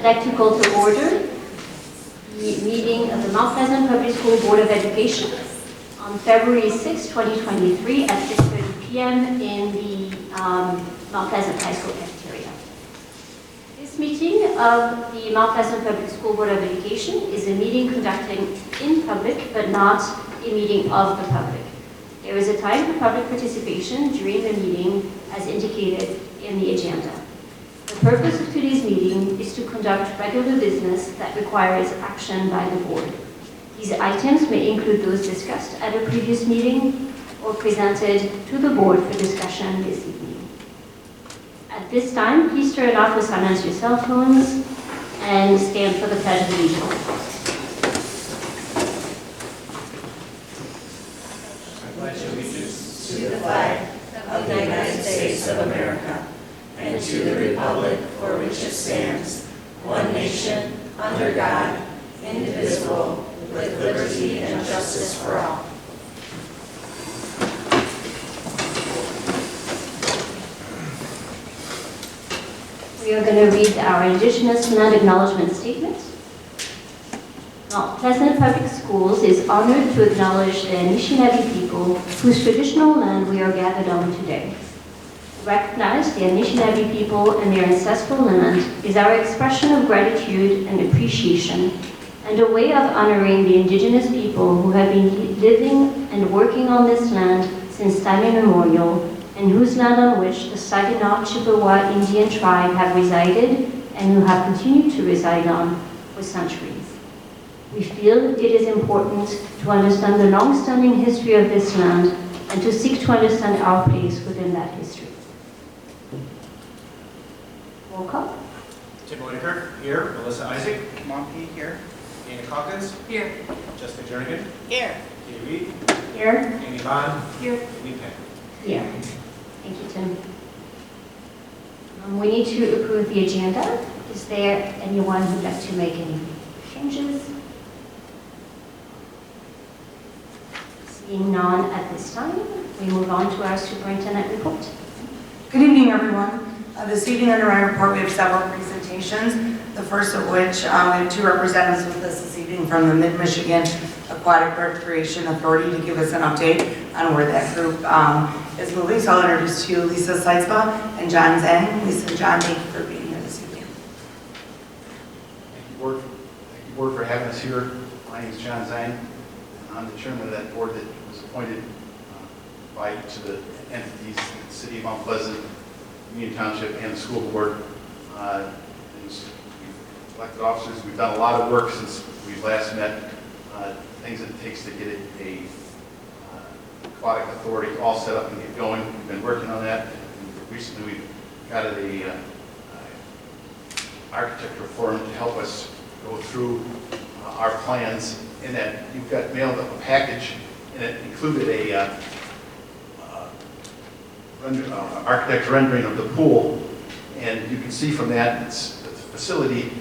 like to call to order the meeting of the Mount Pleasant Public School Board of Education on February 6, 2023 at 6:30 p.m. in the Mount Pleasant High School cafeteria. This meeting of the Mount Pleasant Public School Board of Education is a meeting conducted in public, but not a meeting of the public. There is a time for public participation during the meeting as indicated in the agenda. The purpose of today's meeting is to conduct regular business that requires action by the board. These items may include those discussed at a previous meeting or presented to the board for discussion this evening. At this time, please turn off or silence your cell phones and stand for the Pledge of Allegiance. To the flag of the United States of America and to the republic for which it stands, one nation, under God, indivisible, with liberty and justice for all. We are going to read our Indigenous Land Acknowledgement Statement. Mount Pleasant Public Schools is honored to acknowledge the Anishinaabe people whose traditional land we are gathered on today. To recognize the Anishinaabe people and their ancestral land is our expression of gratitude and appreciation, and a way of honoring the Indigenous people who have been living and working on this land since time immemorial, and whose land on which the Saginaw Chippewa Indian tribe have resided and who have continued to reside on for centuries. We feel it is important to understand the long-standing history of this land and to seek to understand our place within that history. Roll call. Tim Whitaker, here. Melissa Isaac. Monty here. Dana Calkins. Here. Jessica Jernigan. Here. Katie Reed. Here. Amy Bond. Here. Lee Penn. Here. Thank you, Tim. We need to approve the agenda. Is there anyone who'd like to make any changes? Seeing none at this time, we move on to our superintendent report. Good evening, everyone. This evening under my report, we have several presentations. The first of which, we have two representatives with us this evening from the Mid-Michigan Aquatic Recreation Authority to give us an update on where that group is moving. So I'll introduce to you Lisa Seitzba and John Zhang. Lisa and John, thank you for being here this evening. Thank you, board, for having us here. My name is John Zhang. I'm the chairman of that board that was appointed by each of the entities, the City of Mount Pleasant, Union Township, and the school board. We've elected officers. We've done a lot of work since we last met. Things that it takes to get a aquatic authority all set up and get going. We've been working on that. And recently, we've got a architectural firm to help us go through our plans. In that you've got mailed up a package, and it included a architect's rendering of the pool. And you can see from that, it's the facility.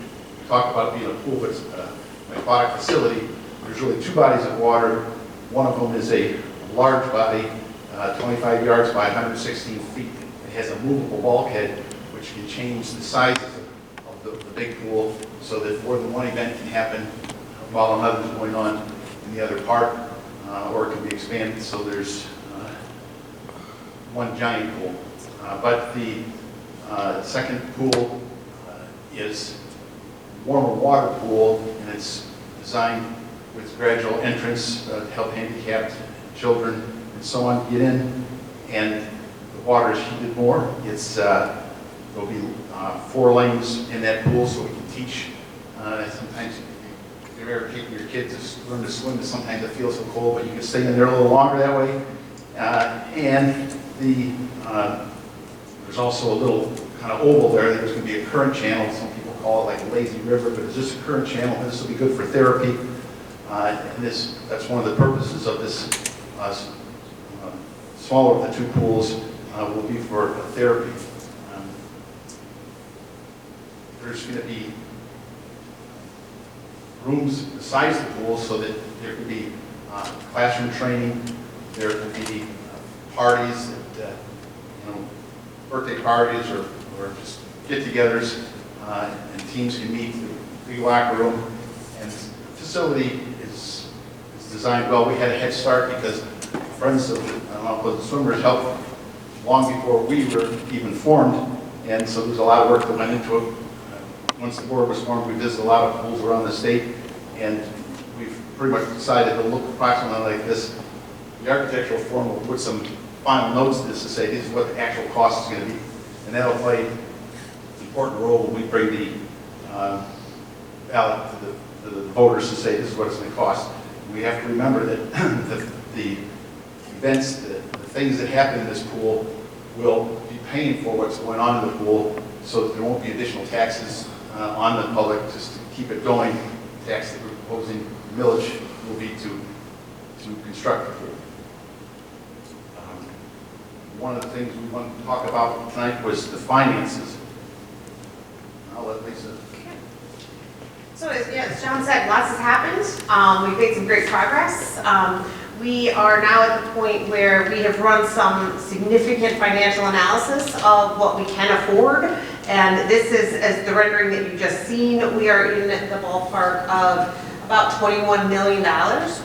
We talk about it being a pool, but it's an aquatic facility. There's really two bodies of water. One of them is a large body, 25 yards by 116 feet. It has a movable bulkhead, which can change the size of the big pool so that more than one event can happen while another is going on in the other part, or it can be expanded so there's one giant pool. But the second pool is a warmer water pool, and it's designed with gradual entrance to help handicapped children and so on get in, and the water is heated more. There'll be 4 lanes in that pool, so we can teach. Sometimes if you're ever taking your kids to learn to swim, sometimes it feels so cold, but you can stay in there a little longer that way. And there's also a little kind of oval there. There's going to be a current channel. Some people call it like a lazy river, but it's just a current channel. This will be good for therapy. And that's one of the purposes of this smaller of the two pools will be for therapy. There's going to be rooms the size of the pool so that there could be classroom training. There could be parties, that, birthday parties or just get-togethers and teams can meet, the locker room, and the facility is designed well. We had a head start because friends of the swimmers helped long before we were even formed, and so there's a lot of work that went into it. Once the board was formed, we visited a lot of pools around the state, and we've pretty much decided to look approximately like this. The architectural firm will put some final notes to this to say this is what the actual cost is going to be, and that'll play an important role when we bring the ballot to the voters to say this is what it's going to cost. We have to remember that the events, the things that happen in this pool will be paying for what's going on in the pool, so that there won't be additional taxes on the public just to keep it going. The tax that we're proposing, millage, will be to construct the pool. One of the things we wanted to talk about tonight was the finances. I'll let Lisa. So as John said, lots has happened. We've made some great progress. We are now at the point where we have run some significant financial analysis of what we can afford. And this is, as the rendering that you've just seen, we are in the ballpark of about $21 million,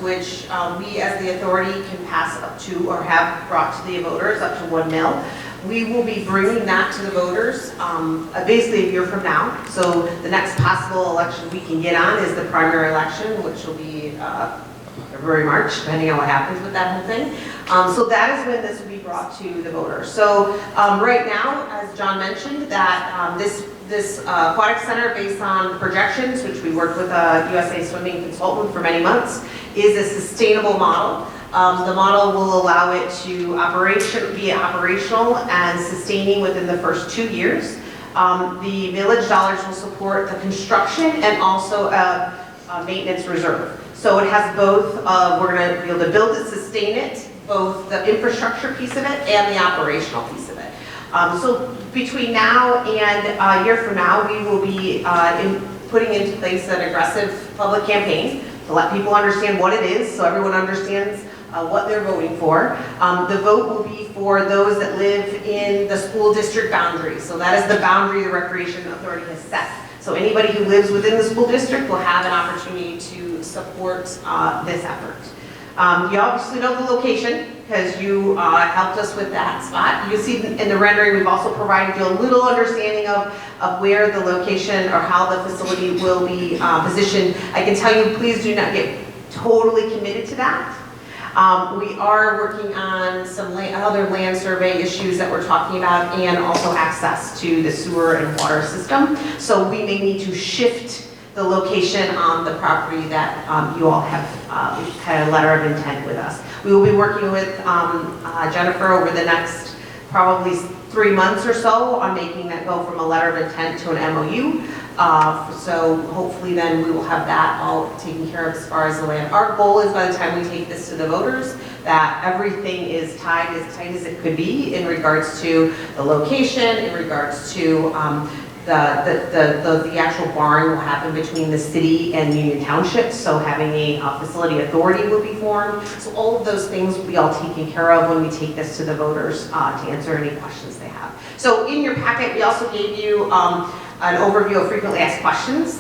which we as the authority can pass up to or have brought to the voters up to $1 million. We will be bringing that to the voters basically a year from now. So the next possible election we can get on is the primary election, which will be February, March, depending on what happens with that whole thing. So that is when this will be brought to the voters. So right now, as John mentioned, that this aquatic center, based on projections, which we worked with a USA Swimming consultant for many months, is a sustainable model. The model will allow it to be operational and sustaining within the first 2 years. The village dollars will support the construction and also a maintenance reserve. So it has both, we're going to be able to build it, sustain it, both the infrastructure piece of it and the operational piece of it. So between now and a year from now, we will be putting into place an aggressive public campaign to let people understand what it is, so everyone understands what they're voting for. The vote will be for those that live in the school district boundary. So that is the boundary the Recreation Authority has set. So anybody who lives within the school district will have an opportunity to support this effort. You obviously know the location because you helped us with that spot. You see in the rendering, we've also provided you a little understanding of where the location or how the facility will be positioned. I can tell you, please do not get totally committed to that. We are working on some other land survey issues that we're talking about, and also access to the sewer and water system. So we may need to shift the location on the property that you all have had a letter of intent with us. We will be working with Jennifer over the next probably 3 months or so on making that go from a letter of intent to an MOU. So hopefully then we will have that all taken care of as far as the land. Our goal is by the time we take this to the voters that everything is tied as tight as it could be in regards to the location, in regards to the actual barn will happen between the city and Union Township, so having a facility authority will be formed. So all of those things will be all taken care of when we take this to the voters to answer any questions they have. So in your packet, we also gave you an overview of frequently asked questions.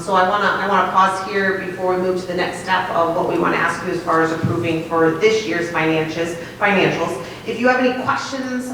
So I wanna pause here before we move to the next step of what we want to ask you as far as approving for this year's financials. If you have any questions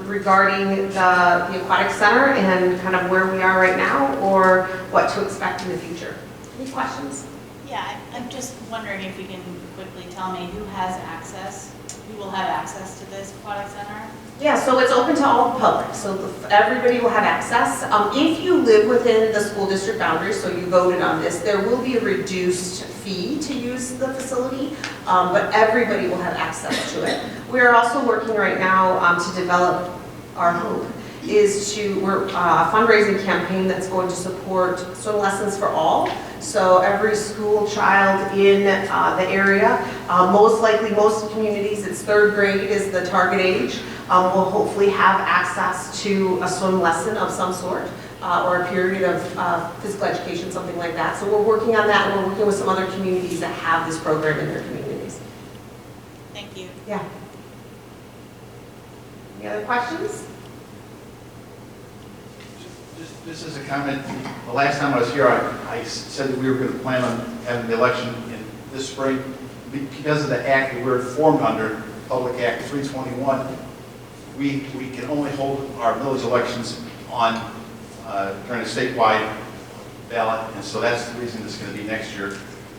regarding the aquatic center and kind of where we are right now, or what to expect in the future. Any questions? Yeah, I'm just wondering if you can quickly tell me who has access, who will have access to this aquatic center? Yeah, so it's open to all the public, so everybody will have access. If you live within the school district boundaries, so you voted on this, there will be a reduced fee to use the facility, but everybody will have access to it. We're also working right now to develop, our hope is we're a fundraising campaign that's going to support swim lessons for all. So every school child in the area, most likely most communities, it's 3rd grade is the target age, will hopefully have access to a swim lesson of some sort or a period of physical education, something like that. So we're working on that, and we're working with some other communities that have this program in their communities. Thank you. Yeah. Any other questions? This is a comment. The last time I was here, I said that we were going to plan on having the election in this spring. Because of the act that we're formed under, Public Act 321, we can only hold our village elections on during a statewide ballot, and so that's the reason it's going to be next year.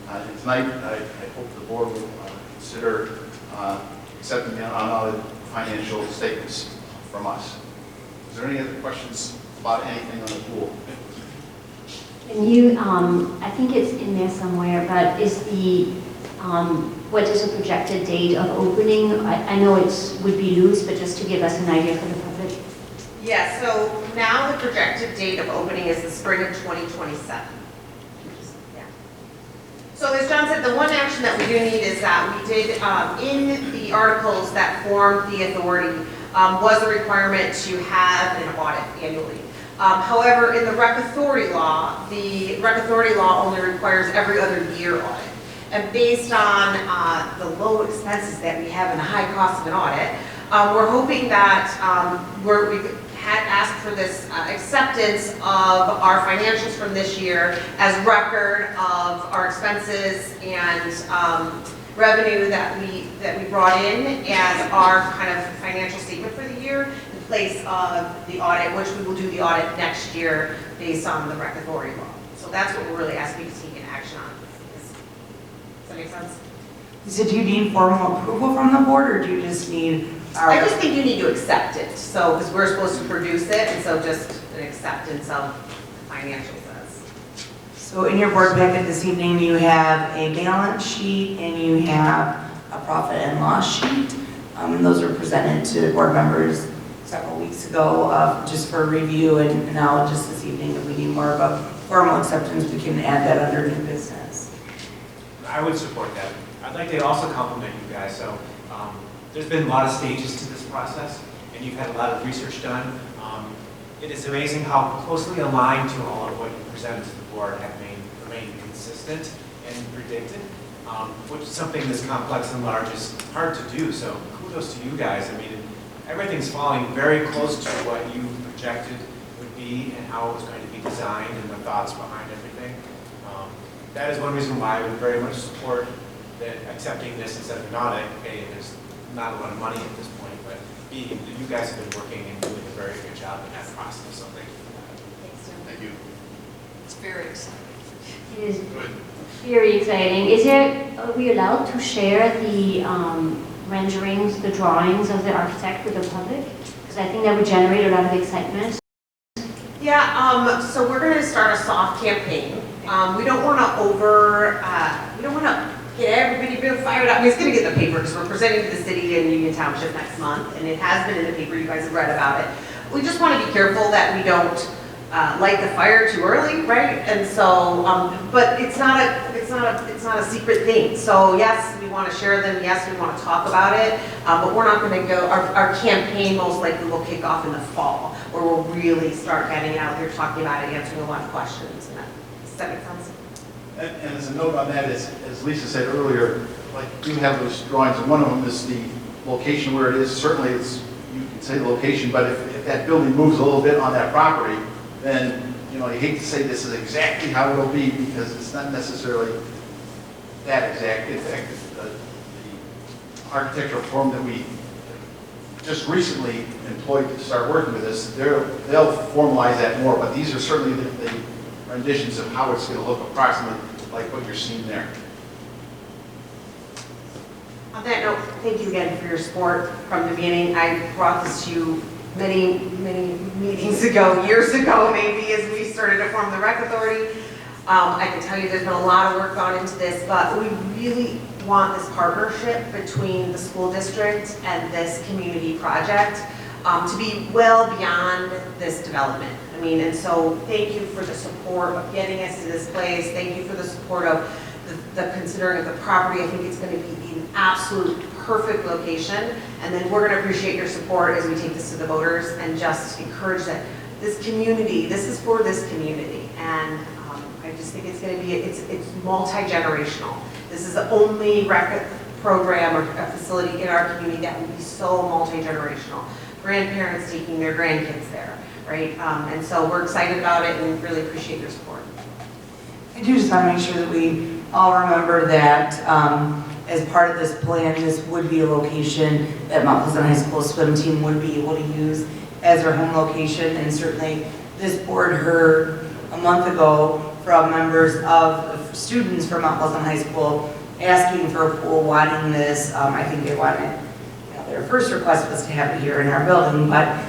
And tonight, I hope the board will consider accepting the unaudited financial statements from us. Is there any other questions about anything on the pool? And you, I think it's in there somewhere, but is the, what is the projected date of opening? I know it would be loose, but just to give us an idea for the public. Yeah, so now the projected date of opening is the spring of 2027. Yeah. So as John said, the one action that we do need is that we did, in the articles that formed the authority, was a requirement to have an audit annually. However, in the rec authority law, the rec authority law only requires every other year audit. And based on the low expenses that we have and the high cost of an audit, we're hoping that we've had asked for this acceptance of our financials from this year as record of our expenses and revenue that we brought in as our kind of financial statement for the year in place of the audit, which we will do the audit next year based on the rec authority law. So that's what we're really asking to take an action on. Does that make sense? So do you need formal approval from the board, or do you just need our? I just think you need to accept it, so, because we're supposed to produce it, and so just an acceptance of financials as. So in your board packet this evening, you have a balance sheet and you have a profit and loss sheet. And those were presented to board members several weeks ago, just for review, and now just this evening, if we need more of a formal acceptance, we can add that under new business. I would support that. I'd like to also compliment you guys. So there's been a lot of stages to this process, and you've had a lot of research done. It is amazing how closely aligned to all of what you presented to the board have remained consistent and predicted, which is something this complex and large is hard to do. So kudos to you guys. I mean, everything's falling very close to what you projected would be and how it was going to be designed and the thoughts behind everything. That is one reason why I would very much support that accepting this instead of an audit. A, there's not a lot of money at this point, but B, you guys have been working and doing a very good job in that process, so thank you for that. Thank you. It's very exciting. It is Good. very exciting. Are we allowed to share the renderings, the drawings of the architect with the public? Because I think that would generate a lot of excitement. Yeah, so we're gonna start a soft campaign. We don't wanna we don't wanna get everybody real fired up. I mean, it's gonna get in the paper because we're presenting to the city and Union Township next month, and it has been in the paper, you guys have read about it. We just wanna be careful that we don't light the fire too early, right? And so, but it's not a secret thing. So yes, we want to share them. Yes, we want to talk about it. But we're not going to go. Our campaign most likely will kick off in the fall, where we'll really start getting out there, talking about it, answering a lot of questions. And does that make sense? And as a note on that, as Lisa said earlier, like you have those drawings, and one of them is the location where it is. Certainly, you can say the location, but if that building moves a little bit on that property, then, you know, you hate to say this is exactly how it'll be because it's not necessarily that exact. In fact, the architectural firm that we just recently employed to start working with us, they'll formalize that more, but these are certainly the renditions of how it's going to look approximately like what you're seeing there. On that note, thank you again for your support from the beginning. I brought this to you many meetings ago, years ago maybe, as we started to form the rec authority. I can tell you there's been a lot of work gone into this, but we really want this partnership between the school district and this community project to be well beyond this development. I mean, and so thank you for the support of getting us to this place. Thank you for the support of the considering of the property. I think it's going to be an absolute perfect location, and then we're going to appreciate your support as we take this to the voters and just encourage that this community, this is for this community, and I just think it's going to be, it's multi-generational. This is the only rec program or a facility in our community that will be so multi-generational. grandparents taking their grandkids there, right? And so we're excited about it and really appreciate your support. I do just want to make sure that we all remember that as part of this plan, this would be a location that Mount Pleasant High School swim team would be able to use as their home location. And certainly this board heard a month ago from members of students from Mount Pleasant High School asking for a pool, wanting this. I think they wanted, their first request was to have it here in our building, but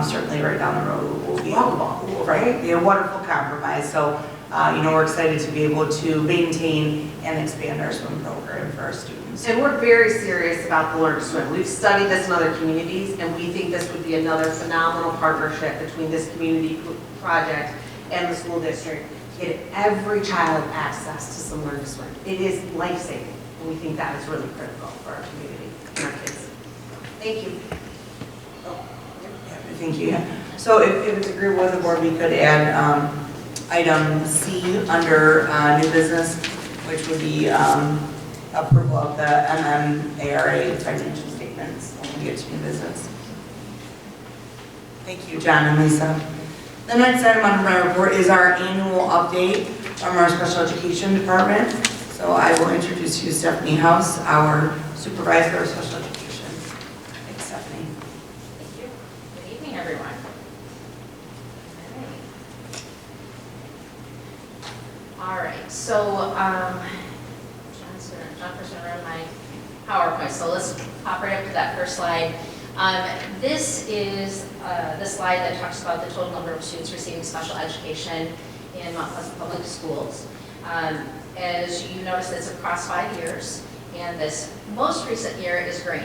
certainly right down the road will be right, be a wonderful compromise. So, we're excited to be able to maintain and expand our swim program for our students. And we're very serious about the Learn to Swim. We've studied this in other communities, and we think this would be another phenomenal partnership between this community project and the school district to get every child access to some Learn to Swim. It is life-saving, and we think that is really critical for our community and our kids. Thank you. Thank you. So if it's agreeable with the board, we could add item C under new business, which would be approval of the MMARA financial statements when we get to new business. Thank you, John and Lisa. The next item on my report is our annual update from our special education department. So I will introduce you Stephanie House, our supervisor of special education. Thanks, Stephanie. Thank you. Good evening, everyone. All right, so John's going to run my PowerPoint, so let's hop right up to that first slide. This is the slide that talks about the total number of students receiving special education in Mount Pleasant Public Schools. As you notice, it's across 5 years, and this most recent year is green.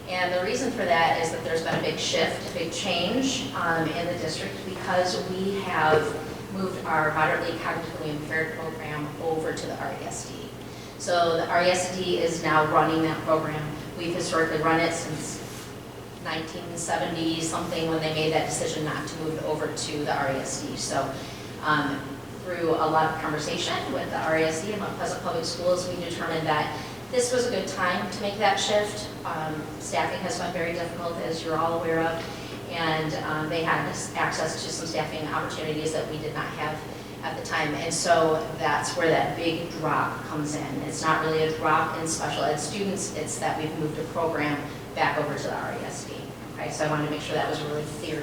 And the reason for that is that there's been a big shift, a big change in the district because we have moved our moderately cognitively impaired program over to the RESD. So the RESD is now running that program. We've historically run it since 1970 something when they made that decision not to move it over to the RESD. So through a lot of conversation with the RESD and Mount Pleasant Public Schools, we determined that this was a good time to make that shift. Staffing has been very difficult, as you're all aware of, and they had access to some staffing opportunities that we did not have at the time. And so that's where that big drop comes in. It's not really a drop in special ed students, it's that we've moved a program back over to the RESD. Okay, so I wanted to make sure that was really clear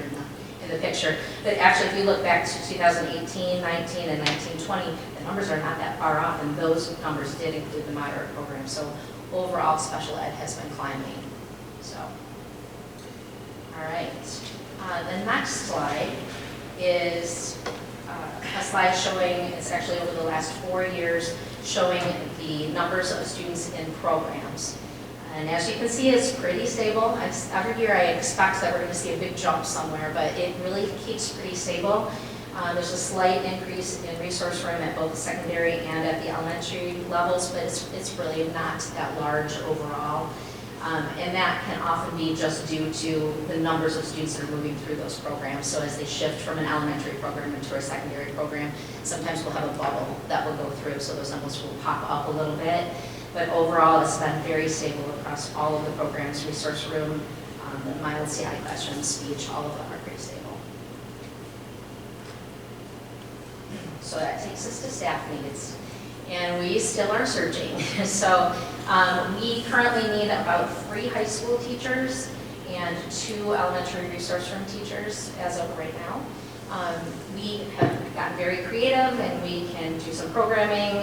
in the picture. But actually, if you look back to 2018, 19, and 19, 20, the numbers are not that far off, and those numbers did include the moderate program. So overall, special ed has been climbing. So, all right. The next slide is a slide showing, it's actually over the last 4 years, showing the numbers of students in programs. And as you can see, it's pretty stable. Every year I expect that we're going to see a big jump somewhere, but it really keeps pretty stable. There's a slight increase in resource room at both the secondary and at the elementary levels, but it's really not that large overall. And that can often be just due to the numbers of students that are moving through those programs. So as they shift from an elementary program into a secondary program, sometimes we'll have a bubble that will go through, so those numbers will pop up a little bit. But overall, it's been very stable across all of the programs, resource room, the mild CI questions, speech, all of them are pretty stable. So that takes us to staff needs. And we still are surging. So we currently need about 3 high school teachers and 2 elementary resource room teachers as of right now. We have gotten very creative and we can do some programming,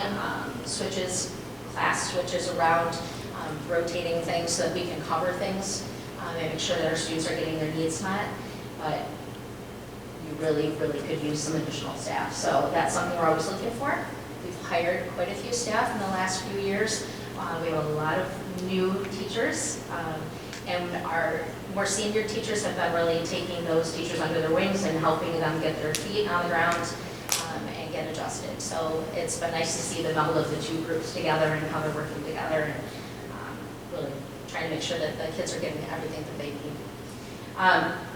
class switches around, rotating things so that we can cover things and make sure that our students are getting their needs met. But you really could use some additional staff. So that's something we're always looking for. We've hired quite a few staff in the last few years. We have a lot of new teachers, and our more senior teachers have been really taking those teachers under their wings and helping them get their feet on the ground and get adjusted. So it's been nice to see the meld of the 2 groups together and how they're working together and really trying to make sure that the kids are getting everything that they need.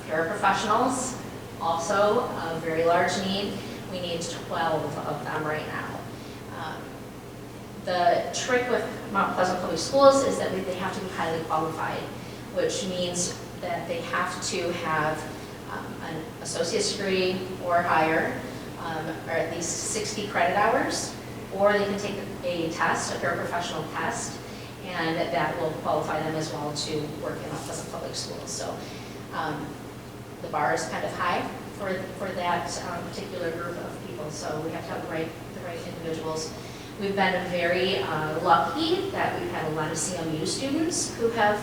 Paraprofessionals, also a very large need. We need 12 of them right now. The trick with Mount Pleasant Public Schools is that they have to be highly qualified, which means that they have to have an associate's degree or higher, or at least 60 credit hours, or they can take a test, a paraprofessional test, and that will qualify them as well to work in Pleasant Public Schools. So the bar is kind of high for that particular group of people, so we have to have the right individuals. We've been very lucky that we've had a lot of CMU students who have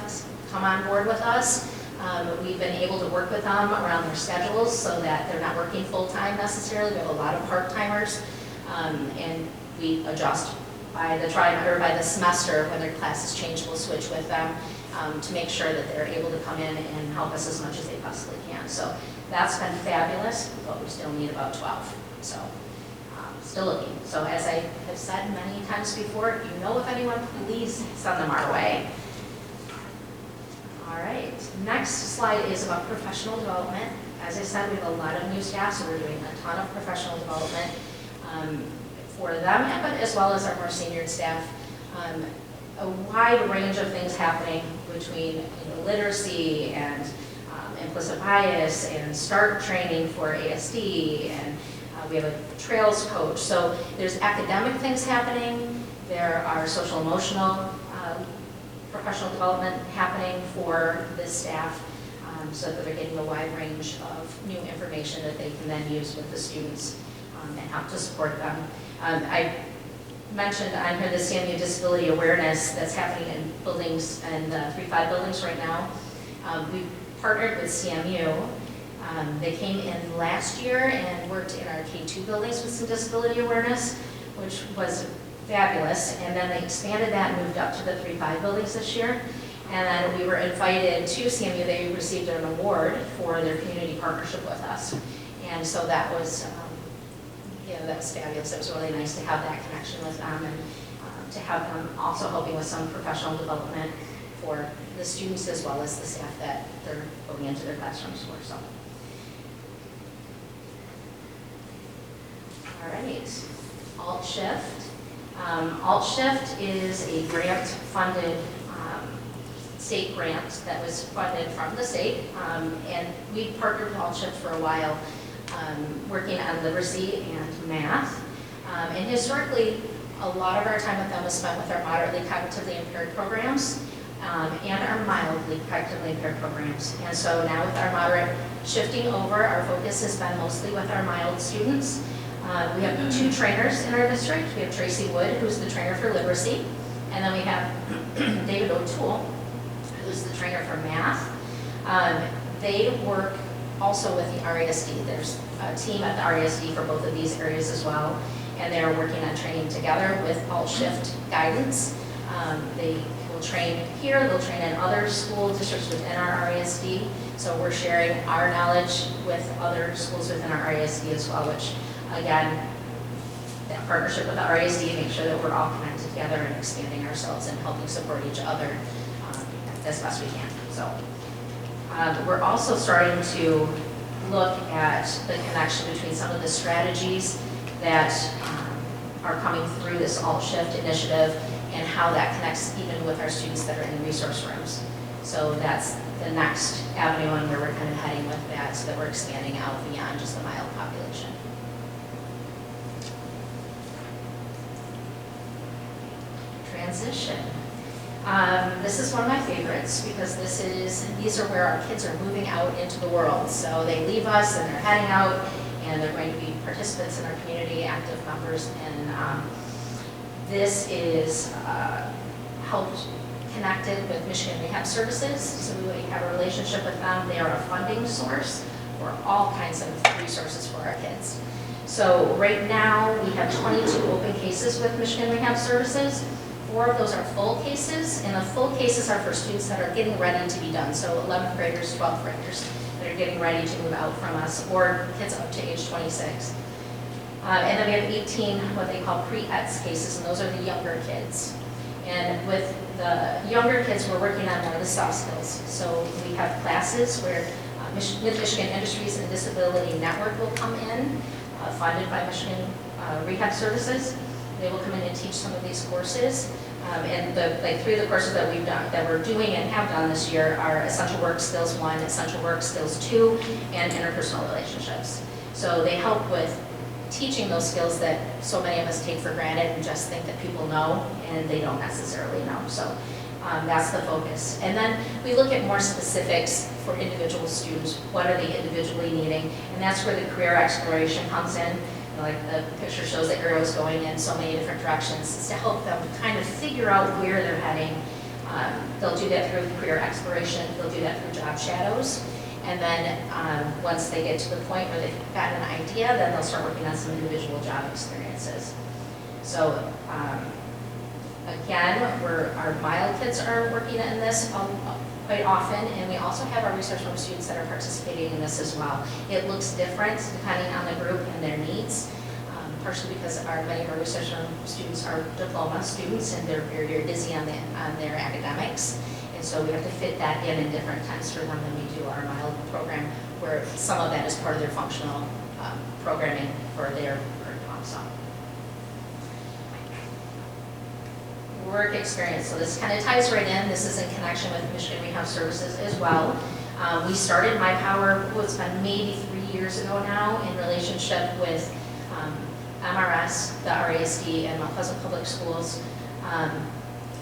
come on board with us. We've been able to work with them around their schedules so that they're not working full-time necessarily. We have a lot of part-timers, and we adjust by the semester when their classes change. We'll switch with them to make sure that they're able to come in and help us as much as they possibly can. So that's been fabulous, but we still need about 12. So still looking. So as I have said many times before, if you know of anyone, please send them our way. All right, next slide is about professional development. As I said, we have a lot of new staff, so we're doing a ton of professional development for them, but as well as our more senior staff. A wide range of things happening between literacy and implicit bias and START training for ASD, and we have a trails coach. So there's academic things happening. There are social emotional professional development happening for the staff, so that they're getting a wide range of new information that they can then use with the students and help to support them. I mentioned on here the CMU disability awareness that's happening in buildings and the 3-5 buildings right now. We've partnered with CMU. They came in last year and worked in our K2 buildings with some disability awareness, which was fabulous. And then they expanded that and moved up to the 3-5 buildings this year. And then we were invited to CMU. They received an award for their community partnership with us. And so that was, that was fabulous. It was really nice to have that connection with them, and to have them also helping with some professional development for the students as well as the staff that they're going into their classrooms for. So. All right, Alt Shift. Alt Shift is a grant-funded state grant that was funded from the state, and we partnered with Alt Shift for a while, working on literacy and math. And historically, a lot of our time with them was spent with our moderately cognitively impaired programs and our mildly cognitively impaired programs. And so now with our moderate shifting over, our focus has been mostly with our mild students. We have 2 trainers in our district. We have Tracy Wood, who's the trainer for literacy, and then we have David O'Toole, who's the trainer for math. They work also with the RASD. There's a team at the RASD for both of these areas as well, and they're working on training together with Alt Shift guidance. They will train here, they'll train in other school districts within our RASD, so we're sharing our knowledge with other schools within our RASD as well, which again, that partnership with the RASD, make sure that we're all connected together and expanding ourselves and helping support each other as best we can. So we're also starting to look at the connection between some of the strategies that are coming through this Alt Shift initiative and how that connects even with our students that are in the resource rooms. So that's the next avenue and where we're kind of heading with that, so that we're expanding out beyond just the mild population. Transition. This is one of my favorites because these are where our kids are moving out into the world. So they leave us and they're heading out, and they're going to be participants in our community, active members, and this is helped connected with Michigan Rehab Services. So we have a relationship with them. They are a funding source for all kinds of resources for our kids. So right now we have 22 open cases with Michigan Rehab Services. 4 of those are full cases, and the full cases are for students that are getting ready to be done. So 11th graders, 12th graders that are getting ready to move out from us, or kids up to age 26. And then we have 18 what they call pre-ETS cases, and those are the younger kids. And with the younger kids, we're working on more of the soft skills. So we have classes where Mid-Michigan Industries and Disability Network will come in, funded by Michigan Rehab Services. They will come in and teach some of these courses. And three of the courses that we're doing and have done this year are Essential Work Skills 1, Essential Work Skills 2, and Interpersonal Relationships. So they help with teaching those skills that so many of us take for granted and just think that people know, and they don't necessarily know. So that's the focus. And then we look at more specifics for individual students. What are they individually needing? And that's where the career exploration comes in. Like the picture shows the arrows going in so many different directions. It's to help them kind of figure out where they're heading. They'll do that through career exploration. They'll do that through job shadows. And then once they get to the point where they've gotten an idea, then they'll start working on some individual job experiences. So again, our mild kids are working in this quite often, and we also have our research room students that are participating in this as well. It looks different depending on the group and their needs, partially because many of our research room students are diploma students and they're very, very busy on their academics. And so we have to fit that in different times for them than we do our mild program, where some of that is part of their functional programming for their curriculum. So. Work experience. So this kind of ties right in. This is in connection with Michigan Rehab Services as well. We started MyPower, it's been maybe 3 years ago now, in relationship with MRS, the RASD, and Mount Pleasant Public Schools.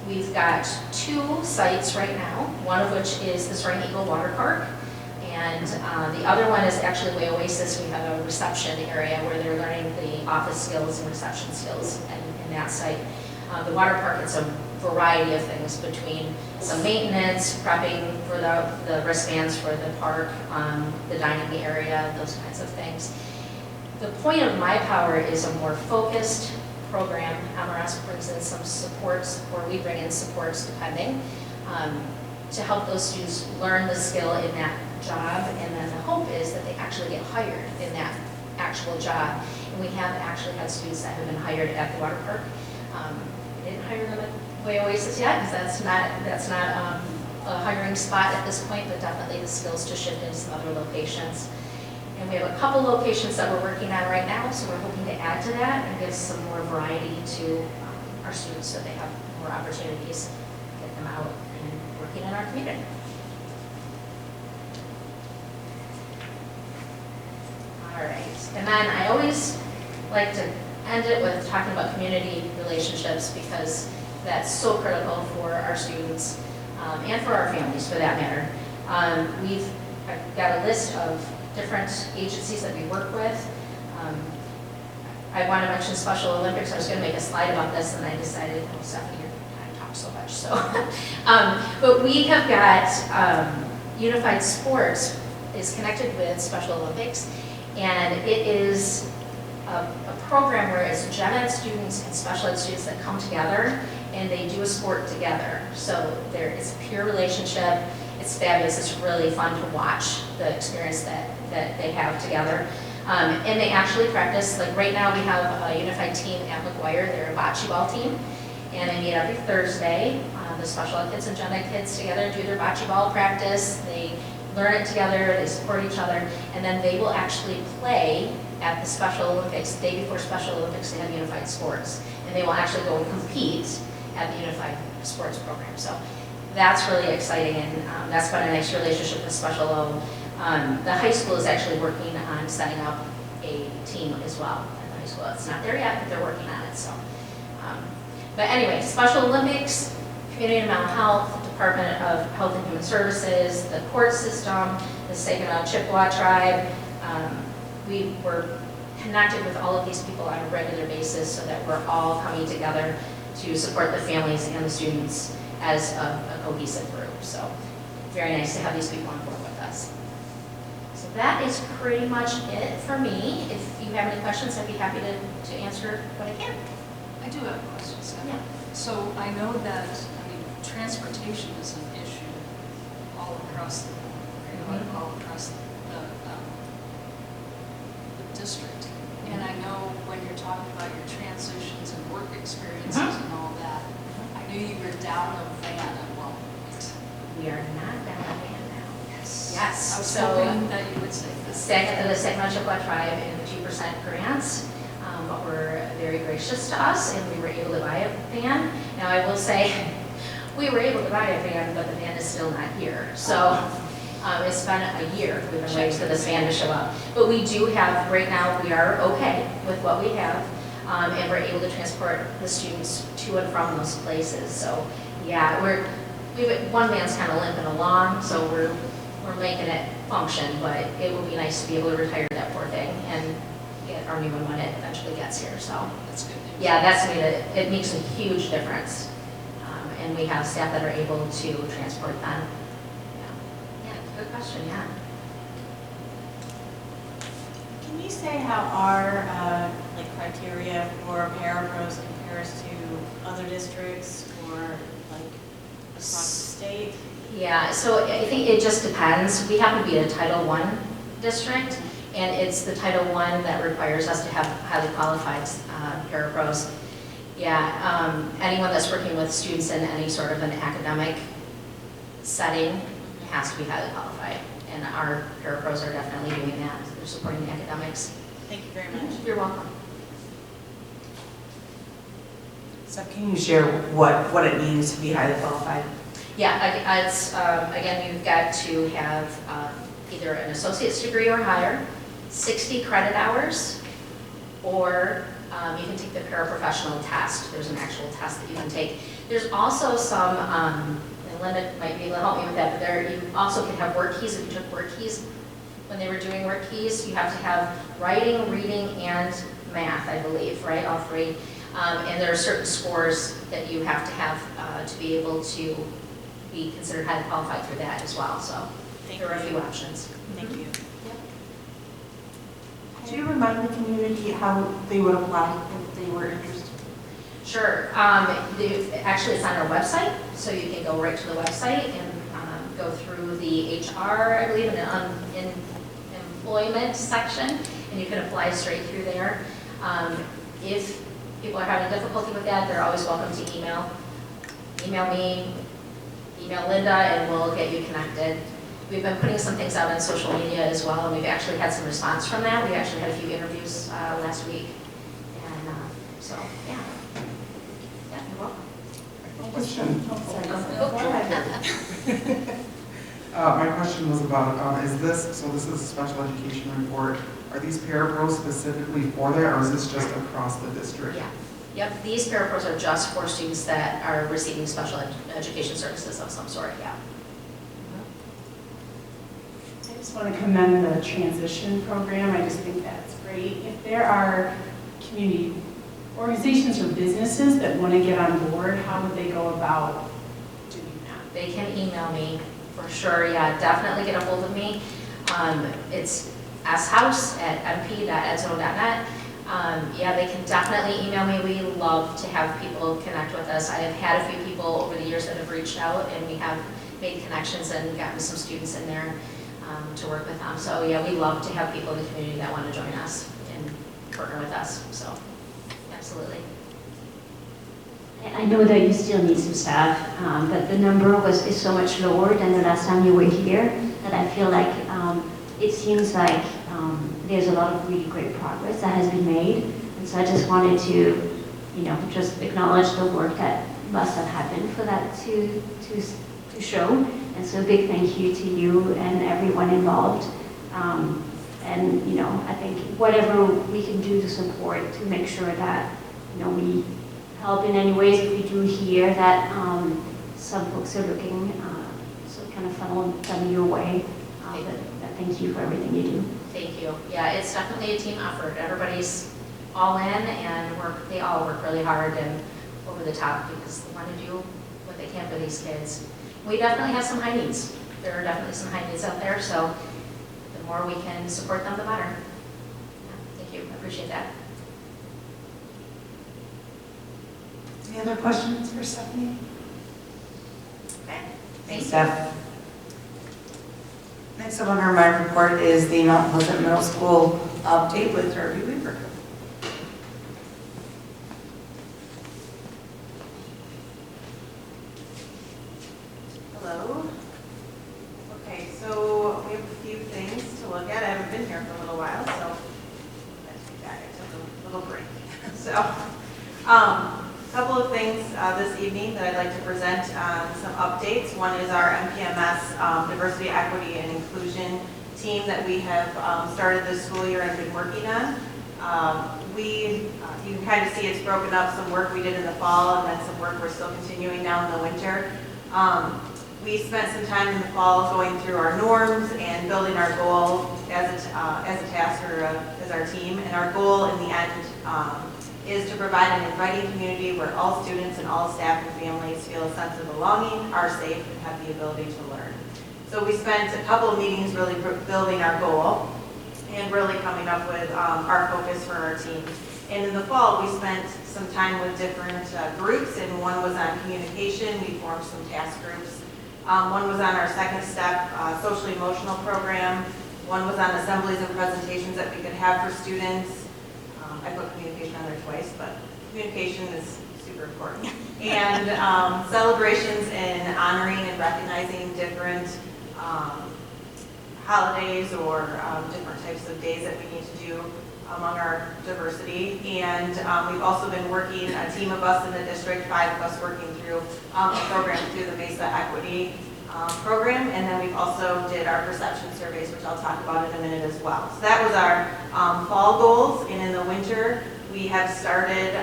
We've got 2 sites right now, one of which is the Soaring Eagle Water Park, and the other one is actually Way Oasis. We have a reception area where they're learning the office skills and reception skills in that site. The water park, it's a variety of things between some maintenance, prepping for the wristbands for the park, the dining area, those kinds of things. The point of MyPower is a more focused program. MRS brings in some supports, or we bring in supports depending, to help those students learn the skill in that job, and then the hope is that they actually get hired in that actual job. And we have actually had students that have been hired at the water park. We didn't hire them at Way Oasis yet, because that's not a hiring spot at this point, but definitely the skills to shift into some other locations. And we have a couple locations that we're working on right now, so we're hoping to add to that and give some more variety to our students so they have more opportunities to get them out and working in our community. All right, and then I always like to end it with talking about community relationships, because that's so critical for our students and for our families, for that matter. We've got a list of different agencies that we work with. I want to mention Special Olympics. I was going to make a slide about this, and I decided, oh, Stephanie, I talk so much. So, but we have got Unified Sports is connected with Special Olympics, and it is a program where it's gen ed students and special ed students that come together and they do a sport together. So it's a pure relationship. It's fabulous. It's really fun to watch the experience that they have together. And they actually practice, like right now we have a unified team at McGuire. They're a bocce ball team, and they meet every Thursday. The special ed kids and gen ed kids together do their bocce ball practice. They learn it together, they support each other, and then they will actually play at the Special Olympics. The day before Special Olympics, they have unified sports, and they will actually go and compete at the unified sports program. So that's really exciting, and that's been a nice relationship with Special O. The high school is actually working on setting up a team as well at the high school. It's not there yet, but they're working on it. So, but anyway, Special Olympics, Community and Mental Health, Department of Health and Human Services, the court system, the Saginaw Chippewa tribe. We were connected with all of these people on a regular basis so that we're all coming together to support the families and the students as a cohesive group. So very nice to have these people on board with us. So that is pretty much it for me. If you have any questions, I'd be happy to answer what I can. I do have a question, Stephanie. Yeah. So I know that, transportation is an issue all across the, all across the district. And I know when you're talking about your transitions and work experiences and all that, I knew you were down a van at one point. We are not down a van now. Yes. Yes. I was So hoping that you would say this. The Saginaw Chippewa tribe and the 2% grants. but were very gracious to us, and we were able to buy a van. Now, I will say, we were able to buy a van, but the van is still not here. So it's been a year we've been waiting for this van to show up. But we do have, right now, we are okay with what we have, and we're able to transport the students to and from those places. So, yeah, one van's kind of limping along, so we're making it function, but it will be nice to be able to retire that poor thing and get our new one when it eventually gets here. So, That's good news. yeah, it makes a huge difference. And we have staff that are able to transport them. Yeah, good question, yeah. Can you say how our criteria for parapros compares to other districts or like across the state? Yeah, so I think it just depends. We happen to be a Title I district, and it's the Title I that requires us to have highly qualified parapros. Yeah, anyone that's working with students in any sort of an academic setting has to be highly qualified, and our parapros are definitely doing that. They're supporting the academics. Thank you very much. You're welcome. So can you share what it means to be highly qualified? Yeah, it's, again, you've got to have either an associate's degree or higher, 60 credit hours, or you can take the paraprofessional test. There's an actual test that you can take. There's also some, and Linda might be able to help me with that, but you also can have work keys. If you took work keys, when they were doing work keys, you have to have writing, reading, and math, I believe, right, all three. And there are certain scores that you have to have to be able to be considered highly qualified through that as well. So there are a few options. Thank you. Do you remind the community how they would apply if they were interested? Sure. Actually, it's on our website, so you can go right to the website and go through the HR, I believe, in employment section, and you can apply straight through there. If people are having difficulty with that, they're always welcome to email me, email Linda, and we'll get you connected. We've been putting some things out on social media as well, and we've actually had some response from that. We actually had a few interviews last week, and so, yeah. Yeah, you're welcome. Question. Go ahead. My question was about, this is a special education report. Are these parapros specifically for that, or is this just across the district? Yeah. Yep, these parapros are just for students that are receiving special education services of some sort, yeah. I just want to commend the transition program. I just think that's great. If there are community organizations or businesses that want to get on board, how would they go about doing that? They can email me for sure, yeah, definitely get a hold of me. It's shouse@mp.edzone.net. Yeah, they can definitely email me. We love to have people connect with us. I have had a few people over the years that have reached out, and we have made connections and gotten some students in there to work with them. So yeah, we love to have people in the community that want to join us and partner with us, so absolutely. I know that you still need some staff, but the number is so much lower than the last time you were here that I feel like it seems like there's a lot of really great progress that has been made. And so I just wanted to, just acknowledge the work that must have happened for that to show. And so a big thank you to you and everyone involved. And, I think whatever we can do to support to make sure that, we help in any ways. If we do hear that some folks are looking, so kind of funnel them your way. But thank you for everything you do. Thank you. Yeah, it's definitely a team effort. Everybody's all in, and they all work really hard and over the top because they want to do what they can for these kids. We definitely have some high needs. There are definitely some high needs out there, so the more we can support them, the better. Yeah, thank you. I appreciate that. Any other questions for Stephanie? Okay. Thank you. Steph. Next up under my report is the Mount Pleasant Middle School update with Darby Weaver. Hello. Okay, so we have a few things to look at. I haven't been here for a little while, so let's be back. I took a little break. Couple of things this evening that I'd like to present, some updates. One is our MPMS Diversity, Equity, and Inclusion team that we have started this school year and been working on. You can kind of see it's broken up, some work we did in the fall and then some work we're still continuing now in the winter. We spent some time in the fall going through our norms and building our goal as a task or as our team. And our goal in the end is to provide an inviting community where all students and all staff and families feel a sense of belonging, are safe, and have the ability to learn. So we spent a couple of meetings really building our goal and really coming up with our focus for our team. And in the fall, we spent some time with different groups, and one was on communication. We formed some task groups. One was on our second step social emotional program. One was on assemblies and presentations that we could have for students. I put communication on there twice, but communication is super important. And celebrations and honoring and recognizing different holidays or different types of days that we need to do among our diversity. And we've also been working, a team of us in the district, 5 of us working through a program through the Mesa Equity program. And then we've also did our perception surveys, which I'll talk about in a minute as well. So that was our fall goals. And in the winter, we have started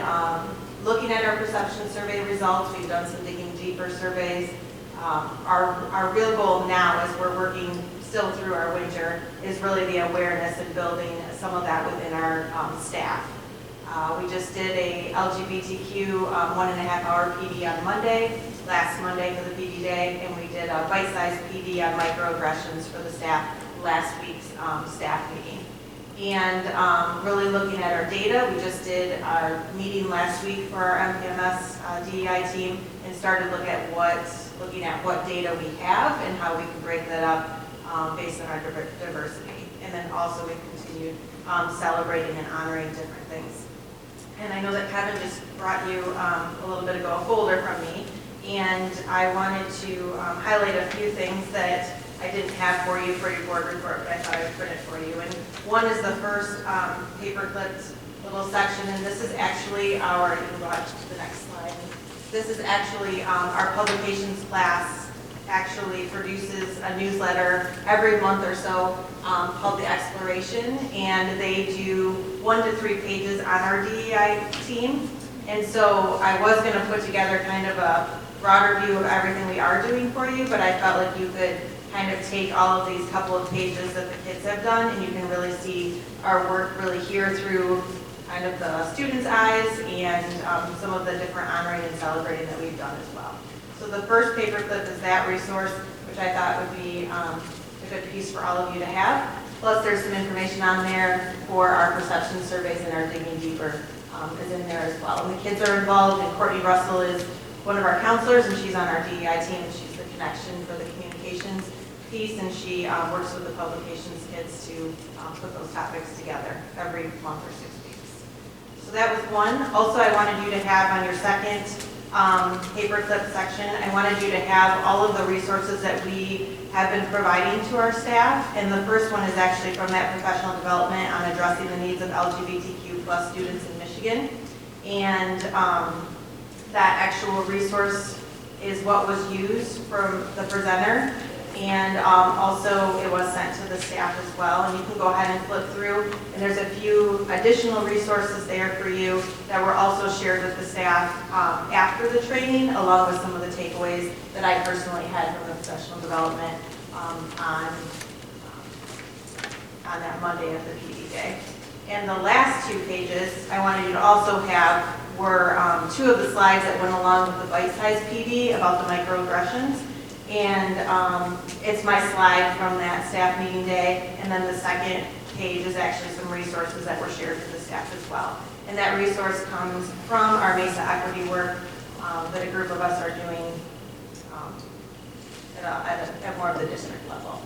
looking at our perception survey results. We've done some digging deeper surveys. Our real goal now, as we're working still through our winter, is really the awareness and building some of that within our staff. We just did a LGBTQ 1.5-hour PD on Monday, last Monday for the PD day, and we did a bite-sized PD on microaggressions for the staff last week's staff meeting. And really looking at our data, we just did our meeting last week for our MPMS DEI team and started looking at what data we have and how we can break that up based on our diversity. And then also we continued celebrating and honoring different things. And I know that Kevin just brought you a little bit ago a folder from me, and I wanted to highlight a few things that I didn't have for you for your board report, but I thought I'd print it for you. And one is the first paper-clipped little section, and this is actually our, you can go on to the next slide. This is actually our publications class actually produces a newsletter every month or so called The Exploration, and they do 1 to 3 pages on our DEI team. And so I was going to put together kind of a broader view of everything we are doing for you, but I felt like you could kind of take all of these couple of pages that the kids have done, and you can really see our work really here through kind of the students' eyes and some of the different honoring and celebrating that we've done as well. So the first paperclip is that resource, which I thought would be a good piece for all of you to have. Plus there's some information on there for our perception surveys and our digging deeper is in there as well. And the kids are involved, and Courtney Russell is one of our counselors, and she's on our DEI team, and she's the connection for the communications piece, and she works with the publications kids to put those topics together every month or 6 weeks. So that was one. Also, I wanted you to have on your second paperclip section, I wanted you to have all of the resources that we have been providing to our staff. And the first one is actually from that professional development on addressing the needs of LGBTQ+ students in Michigan. And that actual resource is what was used from the presenter. And also it was sent to the staff as well. And you can go ahead and flip through. And there's a few additional resources there for you that were also shared with the staff after the training, along with some of the takeaways that I personally had from the professional development on that Monday of the PD day. And the last 2 pages I wanted you to also have were 2 of the slides that went along with the bite-sized PD about the microaggressions. And it's my slide from that staff meeting day, and then the second page is actually some resources that were shared with the staff as well. And that resource comes from our Mesa Equity work that a group of us are doing at more of the district level.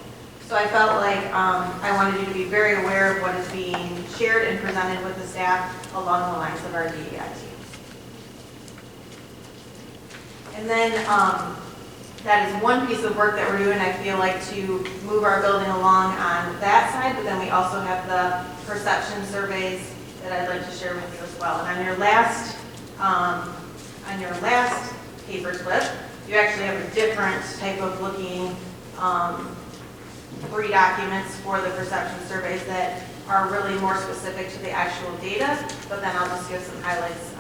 So I felt like I wanted you to be very aware of what is being shared and presented with the staff along the lines of our DEI teams. And then that is one piece of work that we're doing, I feel like, to move our building along on that side, but then we also have the perception surveys that I'd like to share with you as well. And on your last paper clip, you actually have a different type of looking 3 documents for the perception surveys that are really more specific to the actual data, but then I'll just give some highlights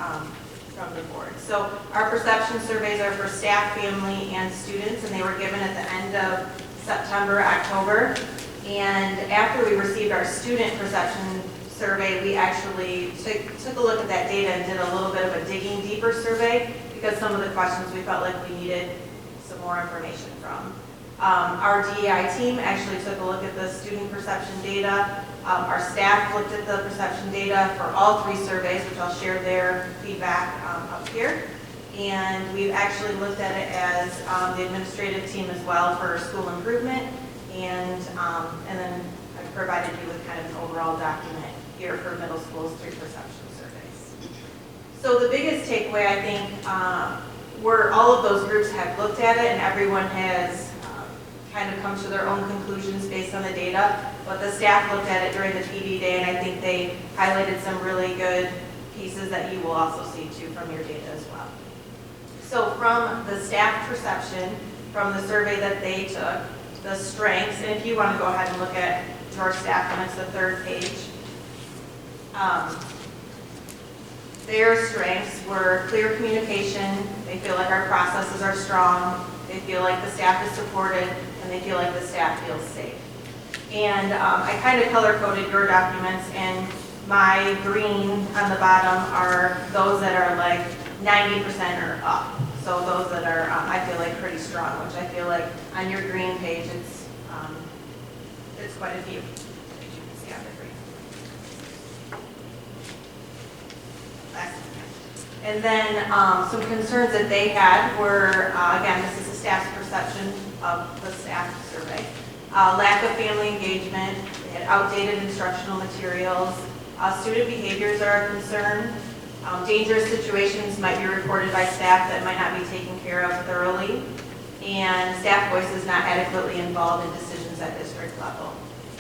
from the board. So our perception surveys are for staff, family, and students, and they were given at the end of September, October. And after we received our student perception survey, we actually took a look at that data and did a little bit of a digging deeper survey because some of the questions we felt like we needed some more information from. Our DEI team actually took a look at the student perception data. Our staff looked at the perception data for all 3 surveys, which I'll share their feedback up here. And we've actually looked at it as the administrative team as well for school improvement. And then I've provided you with kind of an overall document here for middle school's 3 perception surveys. So the biggest takeaway, I think, where all of those groups have looked at it and everyone has kind of come to their own conclusions based on the data, but the staff looked at it during the PD day, and I think they highlighted some really good pieces that you will also see too from your data as well. So from the staff perception, from the survey that they took, the strengths, and if you want to go ahead and look at your staff when it's the 3rd page, their strengths were clear communication. They feel like our processes are strong. They feel like the staff is supported, and they feel like the staff feels safe. And I kind of color-coded your documents, and my green on the bottom are those that are like 90% or up. So those that are, I feel like, pretty strong, which I feel like on your green page, it's quite a few that you can see on the green. And then some concerns that they had were, again, this is the staff's perception of the staff survey. Lack of family engagement, they had outdated instructional materials, student behaviors are a concern, dangerous situations might be reported by staff that might not be taken care of thoroughly, and staff voice is not adequately involved in decisions at district level.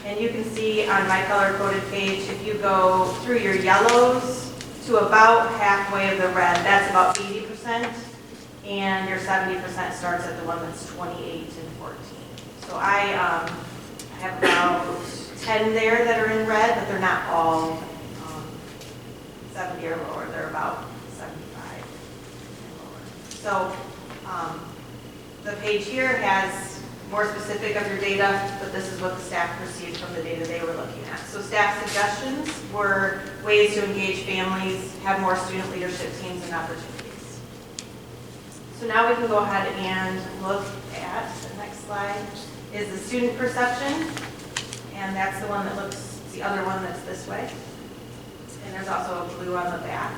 And you can see on my color-coded page, if you go through your yellows to about halfway of the red, that's about 80%, and your 70% starts at the one that's 28 and 14. So I have about 10 there that are in red, but they're not all 70 or lower. They're about 75 and lower. So the page here has more specific of your data, but this is what the staff perceived from the data they were looking at. So staff suggestions were ways to engage families, have more student leadership teams and opportunities. So now we can go ahead and look at the next slide is the student perception, and that's the one that looks, the other one that's this way. And there's also a blue on the back.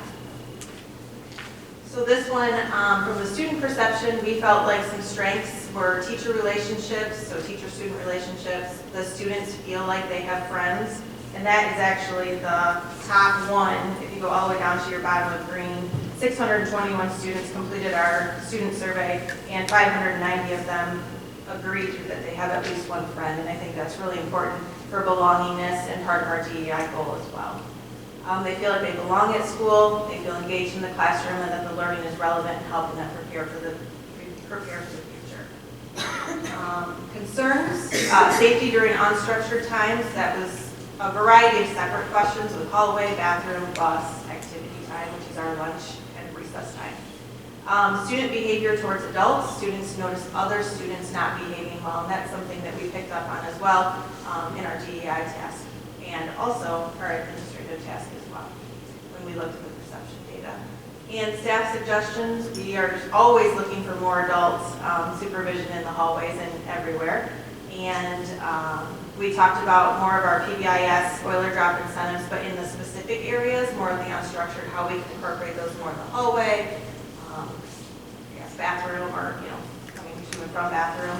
So this one, from the student perception, we felt like some strengths were teacher relationships, so teacher-student relationships. The students feel like they have friends, and that is actually the top one. If you go all the way down to your bottom of green, 621 students completed our student survey, and 590 of them agreed that they have at least one friend, and I think that's really important for belongingness and part of our DEI goal as well. They feel like they belong at school, they feel engaged in the classroom, and that the learning is relevant and helping them prepare for the future. Concerns, safety during unstructured times. That was a variety of separate questions with hallway, bathroom, bus, activity time, which is our lunch and recess time. Student behavior towards adults. Students notice other students not behaving well, and that's something that we picked up on as well in our DEI task, and also our administrative task as well when we looked at the perception data. And staff suggestions, we are always looking for more adults supervision in the hallways and everywhere. And we talked about more of our PBIS spoiler drop incentives, but in the specific areas, more of the unstructured, how we can incorporate those more in the hallway, bathroom, or coming to and from bathroom.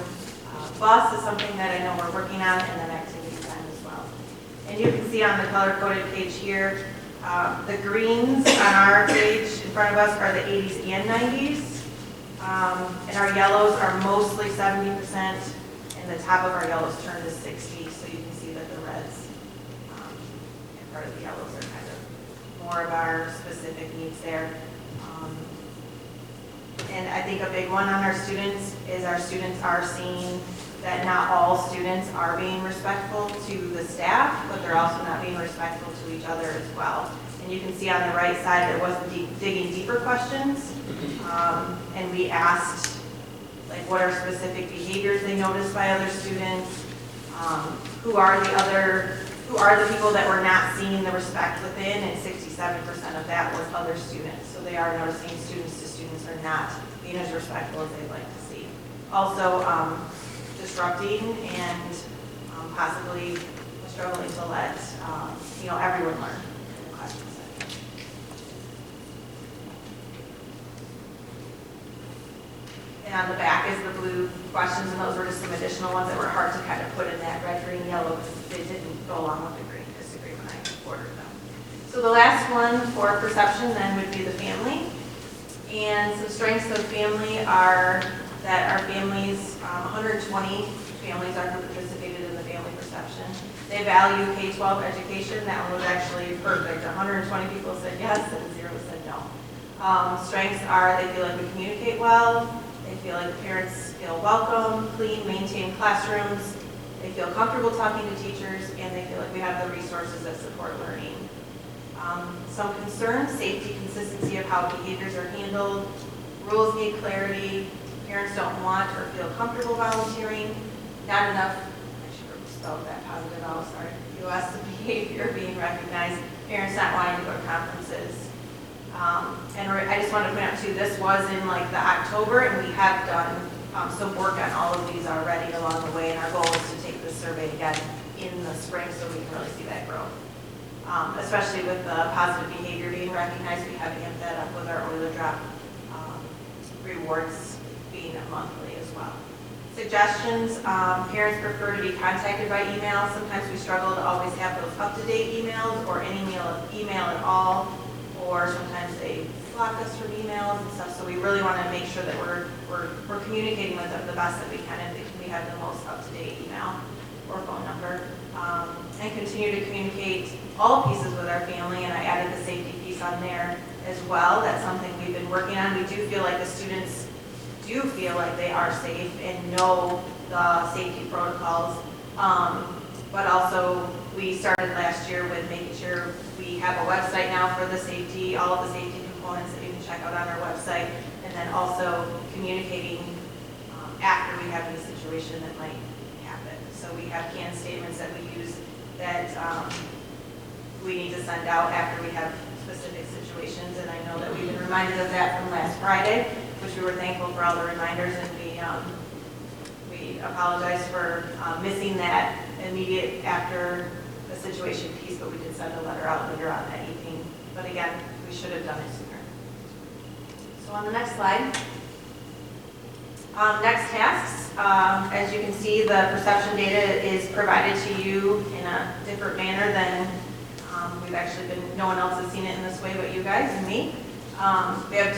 Bus is something that I know we're working on, and then activity time as well. And you can see on the color-coded page here, the greens on our page in front of us are the 80s and 90s. And our yellows are mostly 70%, and the top of our yellows turn to 60, so you can see that the reds and part of the yellows are kind of more of our specific needs there. And I think a big one on our students is our students are seeing that not all students are being respectful to the staff, but they're also not being respectful to each other as well. And you can see on the right side, there was digging deeper questions. And we asked, like, what are specific behaviors they noticed by other students? Who are the people that we're not seeing the respect within? And 67% of that was other students. So they are noticing students are not being as respectful as they'd like to see. Also, disrupting and possibly struggling to let everyone learn in the classroom setting. And on the back is the blue questions, and those were just some additional ones that were hard to kind of put in that red, green, yellow because they didn't go along with the green disagree when I ordered them. So the last one for perception then would be the family. And some strengths of family are that our families, 120 families are who participated in the family perception. They value K-12 education. That one was actually perfect. 120 people said yes and 0 said no. Strengths are they feel like we communicate well. They feel like the parents feel welcome, clean, maintained classrooms. They feel comfortable talking to teachers, and they feel like we have the resources that support learning. Some concerns, safety, consistency of how behaviors are handled. Rules need clarity. Parents don't want or feel comfortable volunteering. Not enough, I should have spelled that positive out, sorry. US behavior being recognized. Parents not wanting to go to conferences. And I just wanted to point out too, this was in like the October, and we have done some work on all of these already along the way, and our goal is to take this survey again in the spring so we can really see that growth. Especially with the positive behavior being recognized, we have amped that up with our Oiler Drop rewards being monthly as well. Suggestions, parents prefer to be contacted by email. Sometimes we struggle to always have those up-to-date emails or any email at all, or sometimes they block us from emails and stuff. So we really want to make sure that we're communicating with them the best that we can, and we have the most up-to-date email or phone number, and continue to communicate all pieces with our family. And I added the safety piece on there as well. That's something we've been working on. We do feel like the students do feel like they are safe and know the safety protocols, but also we started last year with making sure we have a website now for the safety, all of the safety components that you can check out on our website, and then also communicating after we have any situation that might happen. So we have canned statements that we use that we need to send out after we have specific situations, and I know that we've been reminded of that from last Friday, which we were thankful for all the reminders, and we apologize for missing that immediate after the situation piece, but we did send a letter out later on that evening. But again, we should have done it sooner. So on the next slide, next tasks. As you can see, the perception data is provided to you in a different manner than we've actually been, no one else has seen it in this way but you guys and me. We have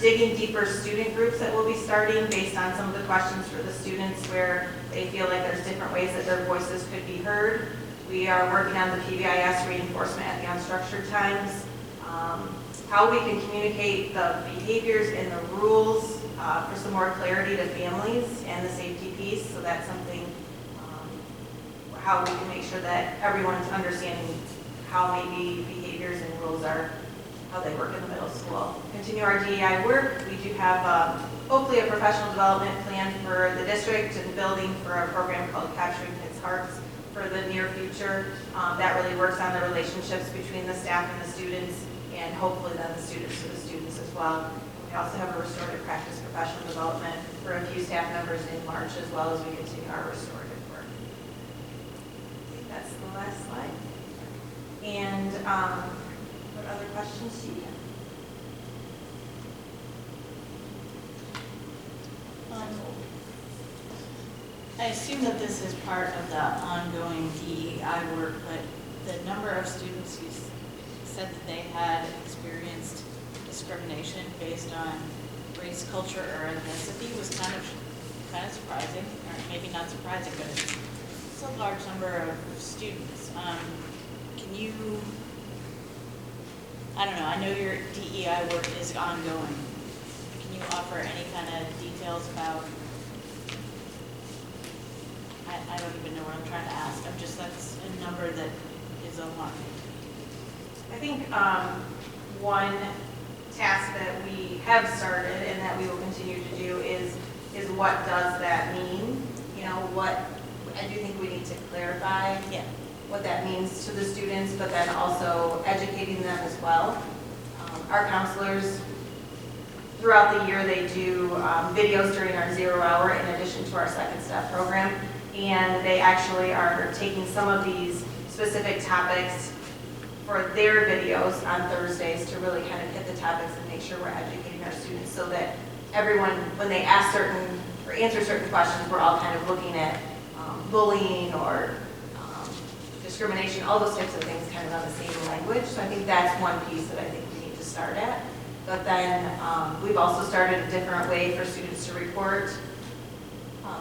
digging deeper student groups that we'll be starting based on some of the questions for the students where they feel like there's different ways that their voices could be heard. We are working on the PBIS reinforcement at the unstructured times. How we can communicate the behaviors and the rules for some more clarity to families and the safety piece. So that's something, how we can make sure that everyone's understanding how maybe behaviors and rules are, how they work in the middle school. Continue our DEI work. We do have hopefully a professional development plan for the district and building for a program called Capturing Kids' Hearts for the near future. That really works on the relationships between the staff and the students, and hopefully then the students to the students as well. We also have a restorative practice professional development for a few staff members in March, as well as we continue our restorative work. I think that's the last slide. And what other questions do you have? I assume that this is part of the ongoing DEI work, but the number of students who said that they had experienced discrimination based on race, culture, or ethnicity was kind of surprising, or maybe not surprising, but it's a large number of students. Can you I don't know, I know your DEI work is ongoing. Can you offer any kind of details about, I don't even know what I'm trying to ask. I'm just, that's a number that is alarming. I think one task that we have started and that we will continue to do is what does that mean? You know, I do think we need to clarify Yeah. what that means to the students, but then also educating them as well. Our counselors, throughout the year, they do videos during our 0 hour in addition to our second step program. And they actually are taking some of these specific topics for their videos on Thursdays to really kind of hit the topics and make sure we're educating our students so that everyone, when they ask certain or answer certain questions, we're all kind of looking at bullying or discrimination, all those types of things kind of on the same language. So I think that's one piece that I think we need to start at. But then we've also started a different way for students to report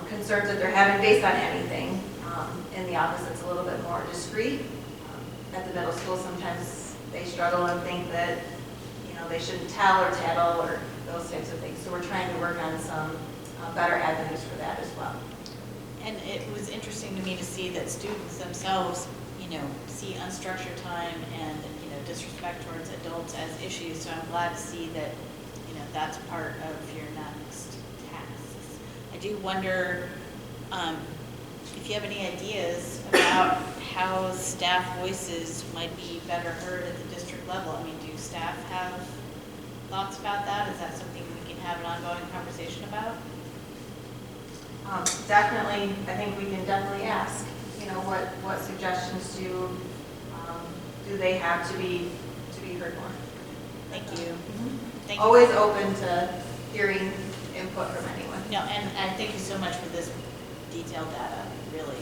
concerns that they're having based on anything. In the office, it's a little bit more discreet. At the middle school, sometimes they struggle and think that, you know, they shouldn't tell or tattle or those types of things. So we're trying to work on some better avenues for that as well. And it was interesting to me to see that students themselves, you know, see unstructured time and, you know, disrespect towards adults as issues. So I'm glad to see that, you know, that's part of your next tasks. I do wonder if you have any ideas about how staff voices might be better heard at the district level. I mean, do staff have thoughts about that? Is that something we can have an ongoing conversation about? Definitely, I think we can definitely ask, you know, what suggestions do they have to be heard more. Thank you. Thank you. Always open to hearing input from anyone. No, and thank you so much for this detailed data, really.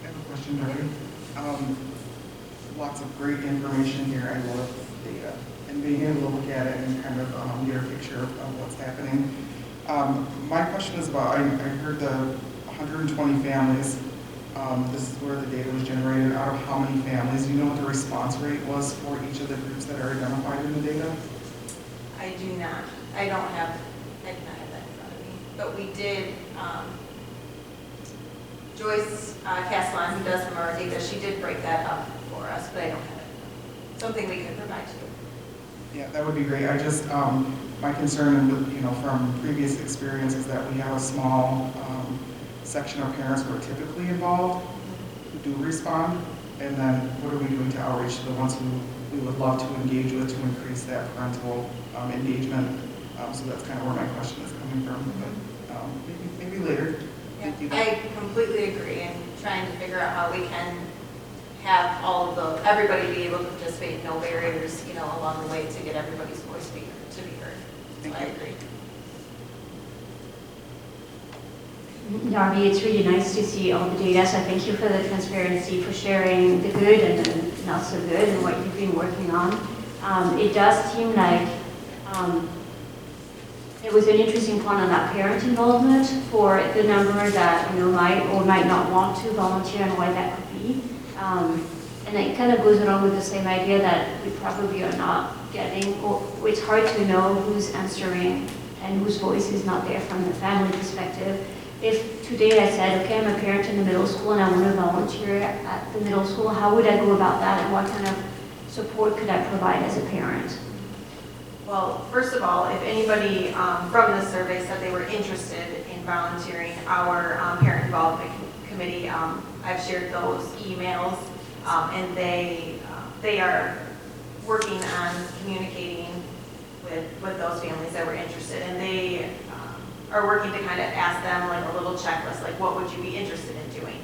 I have a question, Mary. Lots of great information here. I love data and being able to look at it and kind of get a picture of what's happening. My question is about, I heard the 120 families. This is where the data was generated. Out of how many families? Do you know what the response rate was for each of the groups that are identified in the data? I do not. I do not have that in front of me. But we did, Joyce Castellan, who does some of our data, she did break that up for us, but I don't have it. Something we could provide to you. Yeah, that would be great. I just, my concern, you know, from previous experience is that we have a small section of parents who are typically involved, who do respond, and then what are we doing to outreach to the ones who we would love to engage with to increase that parental engagement? So that's kind of where my question is coming from, but maybe later. Yeah, I completely agree, and trying to figure out how we can have everybody be able to participate, no barriers, you know, along the way to get everybody's voice to be heard. So I agree. Darby, it's really nice to see all the data, so thank you for the transparency, for sharing the good and the not so good and what you've been working on. It does seem like it was an interesting point on that parent involvement for the number that, you know, might or might not want to volunteer and why that could be. And it kind of goes along with the same idea that we probably are not getting, or it's hard to know who's answering and whose voice is not there from the family perspective. If today I said, okay, I'm a parent in the middle school and I want to volunteer at the middle school, how would I go about that and what kind of support could I provide as a parent? Well, first of all, if anybody from this survey said they were interested in volunteering, our parent involvement committee, I've shared those emails, and they are working on communicating with those families that were interested, and they are working to kind of ask them like a little checklist, like what would you be interested in doing,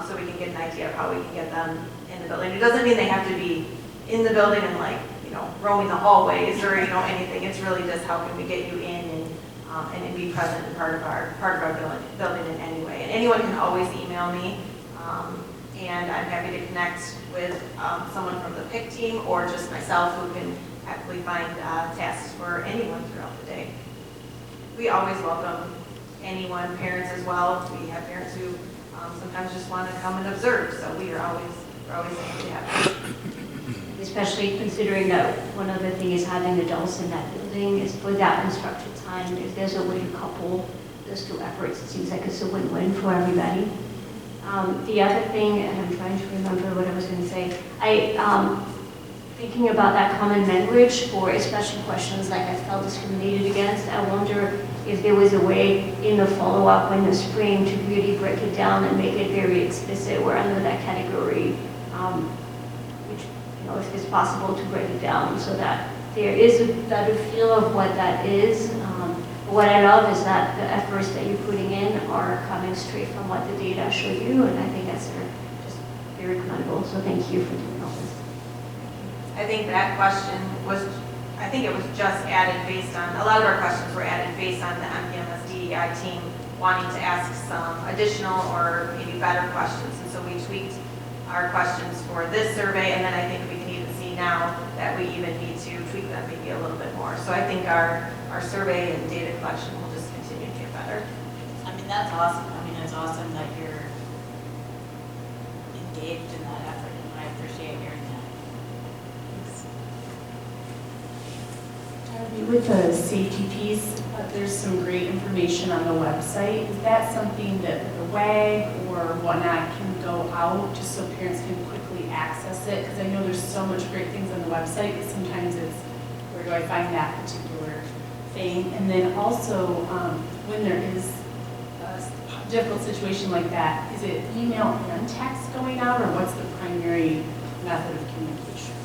so we can get an idea of how we can get them in the building. It doesn't mean they have to be in the building and like, you know, roaming the hallways or, you know, anything. It's really just how can we get you in and be present and part of our building in any way. And anyone can always email me, and I'm happy to connect with someone from the PIC team or just myself who can happily find tasks for anyone throughout the day. We always welcome anyone, parents as well. We have parents who sometimes just want to come and observe, so we are always we're always happy to have them. Especially considering that one other thing is having adults in that building is for that instructor time. If there's a way to couple those two efforts, it seems like it's a win-win for everybody. The other thing, and I'm trying to remember what I was going to say, thinking about that common language for especially questions like I felt discriminated against, I wonder if there was a way in the follow-up in the spring to really break it down and make it very explicit where under that category, which, if it's possible to break it down so that there is a better feel of what that is. What I love is that the efforts that you're putting in are coming straight from what the data show you, and I think that's just very commendable. So thank you for doing all this. I think that question was, I think it was just added based on, a lot of our questions were added based on the MPMS DEI team wanting to ask some additional or maybe better questions. And so we tweaked our questions for this survey, and then I think we can even see now that we even need to tweak them maybe a little bit more. So I think our survey and data collection will just continue to get better. I mean, that's awesome. I mean, it's awesome that you're engaged in that effort, and I appreciate hearing that. Darby, with the safety piece, there's some great information on the website. Is that something that the WAG or whatnot can go out just so parents can quickly access it? Because I know there's so much great things on the website, but sometimes it's, where do I find that particular thing? And then also, when there is a difficult situation like that, is it email and text going out, or what's the primary method of communication?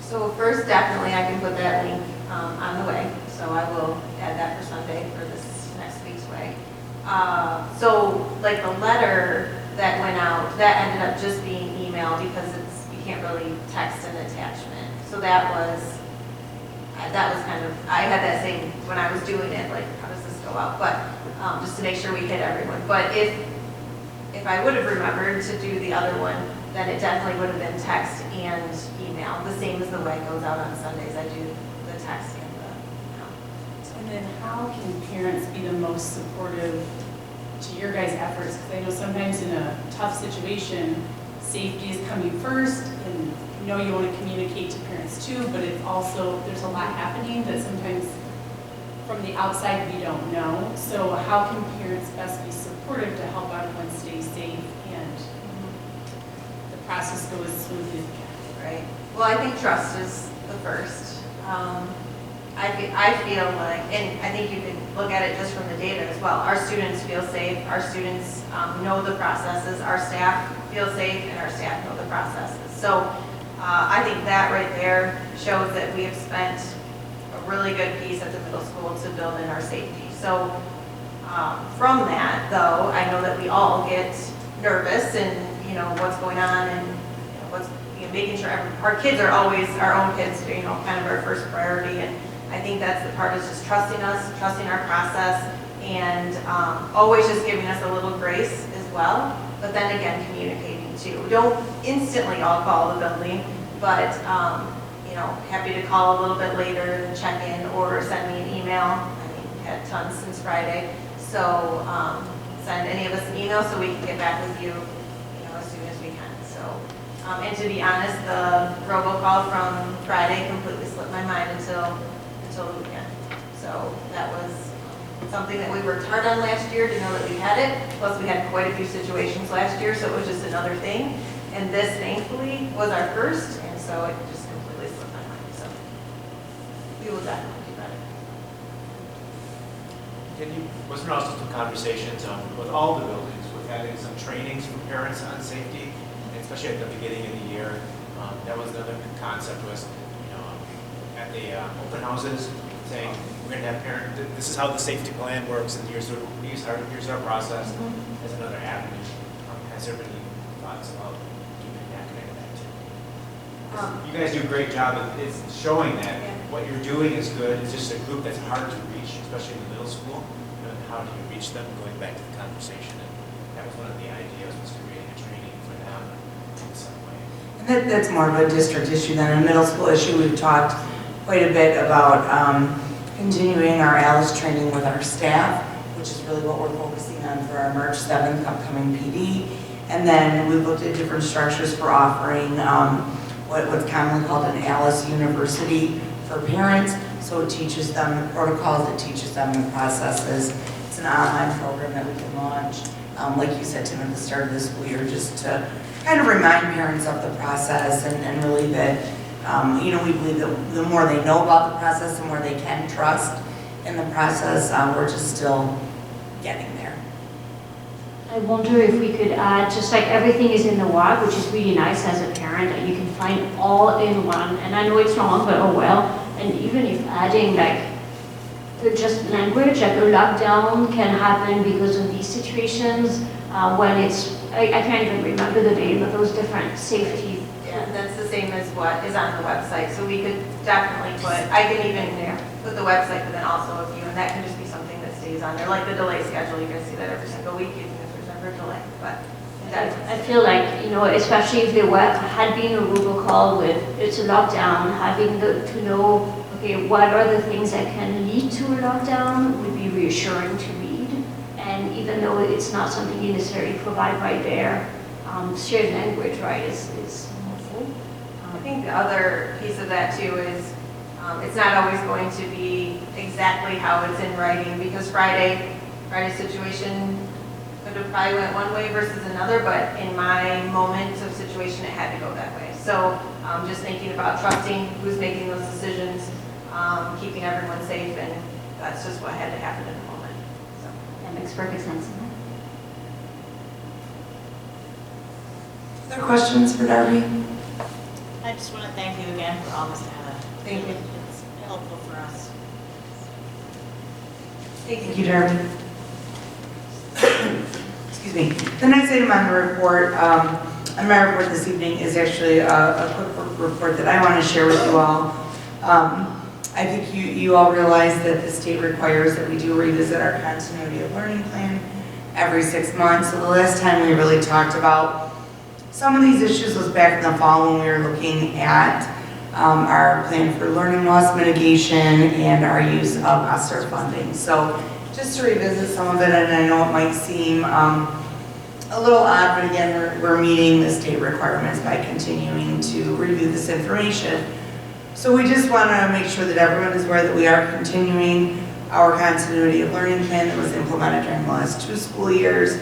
So first, definitely I can put that link on the way. So I will add that for Sunday for this next week's way. So like the letter that went out, that ended up just being email because you can't really text an attachment. So that was kind of, I had that same, when I was doing it, like how does this go out? But just to make sure we hit everyone. But if I would have remembered to do the other one, then it definitely would have been text and email, the same as the way it goes out on Sundays. I do the text and the email. And then how can parents be the most supportive to your guys' efforts? Because I know sometimes in a tough situation, safety is coming first, and you know you want to communicate to parents too, but it's also, there's a lot happening that sometimes from the outside we don't know. So how can parents best be supportive to help everyone stay safe and the process go as smoothly as it can? Right. Well, I think trust is the first. I feel like, and I think you can look at it just from the data as well. Our students feel safe. Our students know the processes. Our staff feel safe, and our staff know the processes. So I think that right there shows that we have spent a really good piece at the middle school to build in our safety. So from that, though, I know that we all get nervous and what's going on and what's making sure our kids are always our own kids, kind of our first priority. And I think that's the part, is just trusting us, trusting our process, and always just giving us a little grace as well. But then again, communicating too. We don't instantly all call the building, but happy to call a little bit later and check in or send me an email. I mean, had tons since Friday. So send any of us an email so we can get back with you, as soon as we can. So, and to be honest, the robocall from Friday completely slipped my mind until the weekend. So that was something that we worked hard on last year to know that we had it. Plus, we had quite a few situations last year, so it was just another thing. And this, thankfully, was our first, and so it just completely slipped my mind. So we will definitely do better. Wasn't there also some conversations with all the buildings, with having some trainings for parents on safety, and especially at the beginning of the year? That was another concept, was at the open houses, saying we're going to have this is how the safety plan works, and here's our process. As another avenue. Has there been any thoughts about doing that kind of activity? You guys do a great job of showing that what you're doing is good. It's just a group that's hard to reach, especially in the middle school. How do you reach them? Going back to the conversation, and that was one of the ideas, was creating a training for them in some way. And that's more of a district issue than a middle school issue. We've talked quite a bit about continuing our ALICE training with our staff, which is really what we're focusing on for our March 7th upcoming PD. And then we looked at different structures for offering what's commonly called an Alice University for parents. So it teaches them the protocols, it teaches them the processes. It's an online program that we can launch, like you said, Tim, at the start of the school year, just to kind of remind parents of the process and really that, we believe that the more they know about the process, the more they can trust in the process. We're just still getting there. I wonder if we could add, just like everything is in the WAG, which is really nice as a parent, that you can find all in one. And I know it's wrong, but oh well. And even if adding like just language, like a lockdown can happen because of these situations, when it's, I can't even remember the name of those different safety. Yeah, that's the same as what is on the website, so we could definitely put, I can even put the website, but then also a view, and that can just be something that stays on there, like the delay schedule, you guys see that every single week, even if there's ever a delay, but. I feel like, especially if there had been a robocall with, it's a lockdown, having to know, okay, what are the things that can lead to a lockdown would be reassuring to read. And even though it's not something you necessarily provide right there, shared language, right, is helpful. I think the other piece of that too is, it's not always going to be exactly how it's in writing, because Friday's situation could have probably went one way versus another, but in my moment of situation, it had to go that way. So just thinking about trusting who's making those decisions, keeping everyone safe, and that's just what had to happen in the moment. So that makes perfect sense. Other questions for Darby? I just want to thank you again for all this data. Thank you. It's helpful for us. Thank you, Darby. Excuse me. The next item on the report, on my report this evening, is actually a quick report that I want to share with you all. I think you all realize that the state requires that we do revisit our continuity of learning plan every 6 months. So the last time we really talked about some of these issues was back in the fall when we were looking at our plan for learning loss mitigation and our use of ESSER funding. So just to revisit some of it, and I know it might seem a little odd, but again, we're meeting the state requirements by continuing to review this information. So we just want to make sure that everyone is aware that we are continuing our continuity of learning plan that was implemented during the last 2 school years.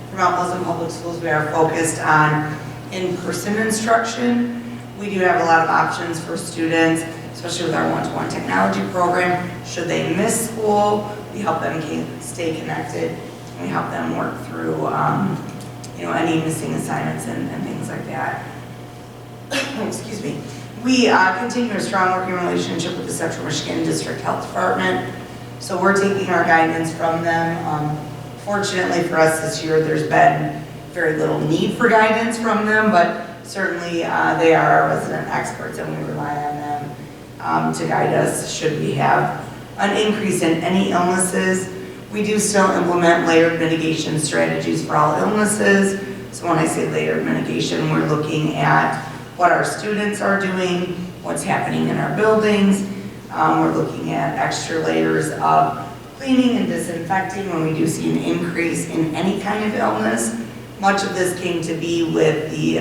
For Mount Pleasant Public Schools, we are focused on in-person instruction. We do have a lot of options for students, especially with our one-to-one technology program. Should they miss school, we help them stay connected. We help them work through any missing assignments and things like that. Excuse me. We continue a strong working relationship with the Central Michigan District Health Department. So we're taking our guidance from them. Fortunately for us this year, there's been very little need for guidance from them, but certainly they are our resident experts and we rely on them to guide us should we have an increase in any illnesses. We do still implement layered mitigation strategies for all illnesses. So when I say layered mitigation, we're looking at what our students are doing, what's happening in our buildings. We're looking at extra layers of cleaning and disinfecting when we do see an increase in any kind of illness. Much of this came to be with the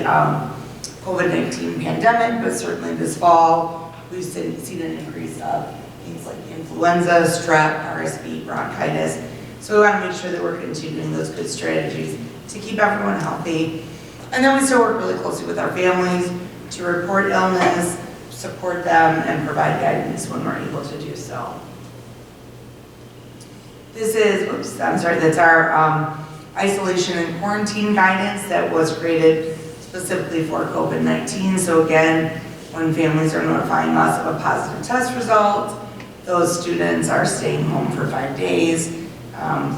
COVID-19 pandemic, but certainly this fall, we've seen an increase of things like influenza, strep, RSV, bronchitis. So we want to make sure that we're continuing those good strategies to keep everyone healthy. And then we still work really closely with our families to report illness, support them, and provide guidance when we're able to do so. This is, that's our isolation and quarantine guidance that was created specifically for COVID-19. So again, when families are notifying us of a positive test result, those students are staying home for 5 days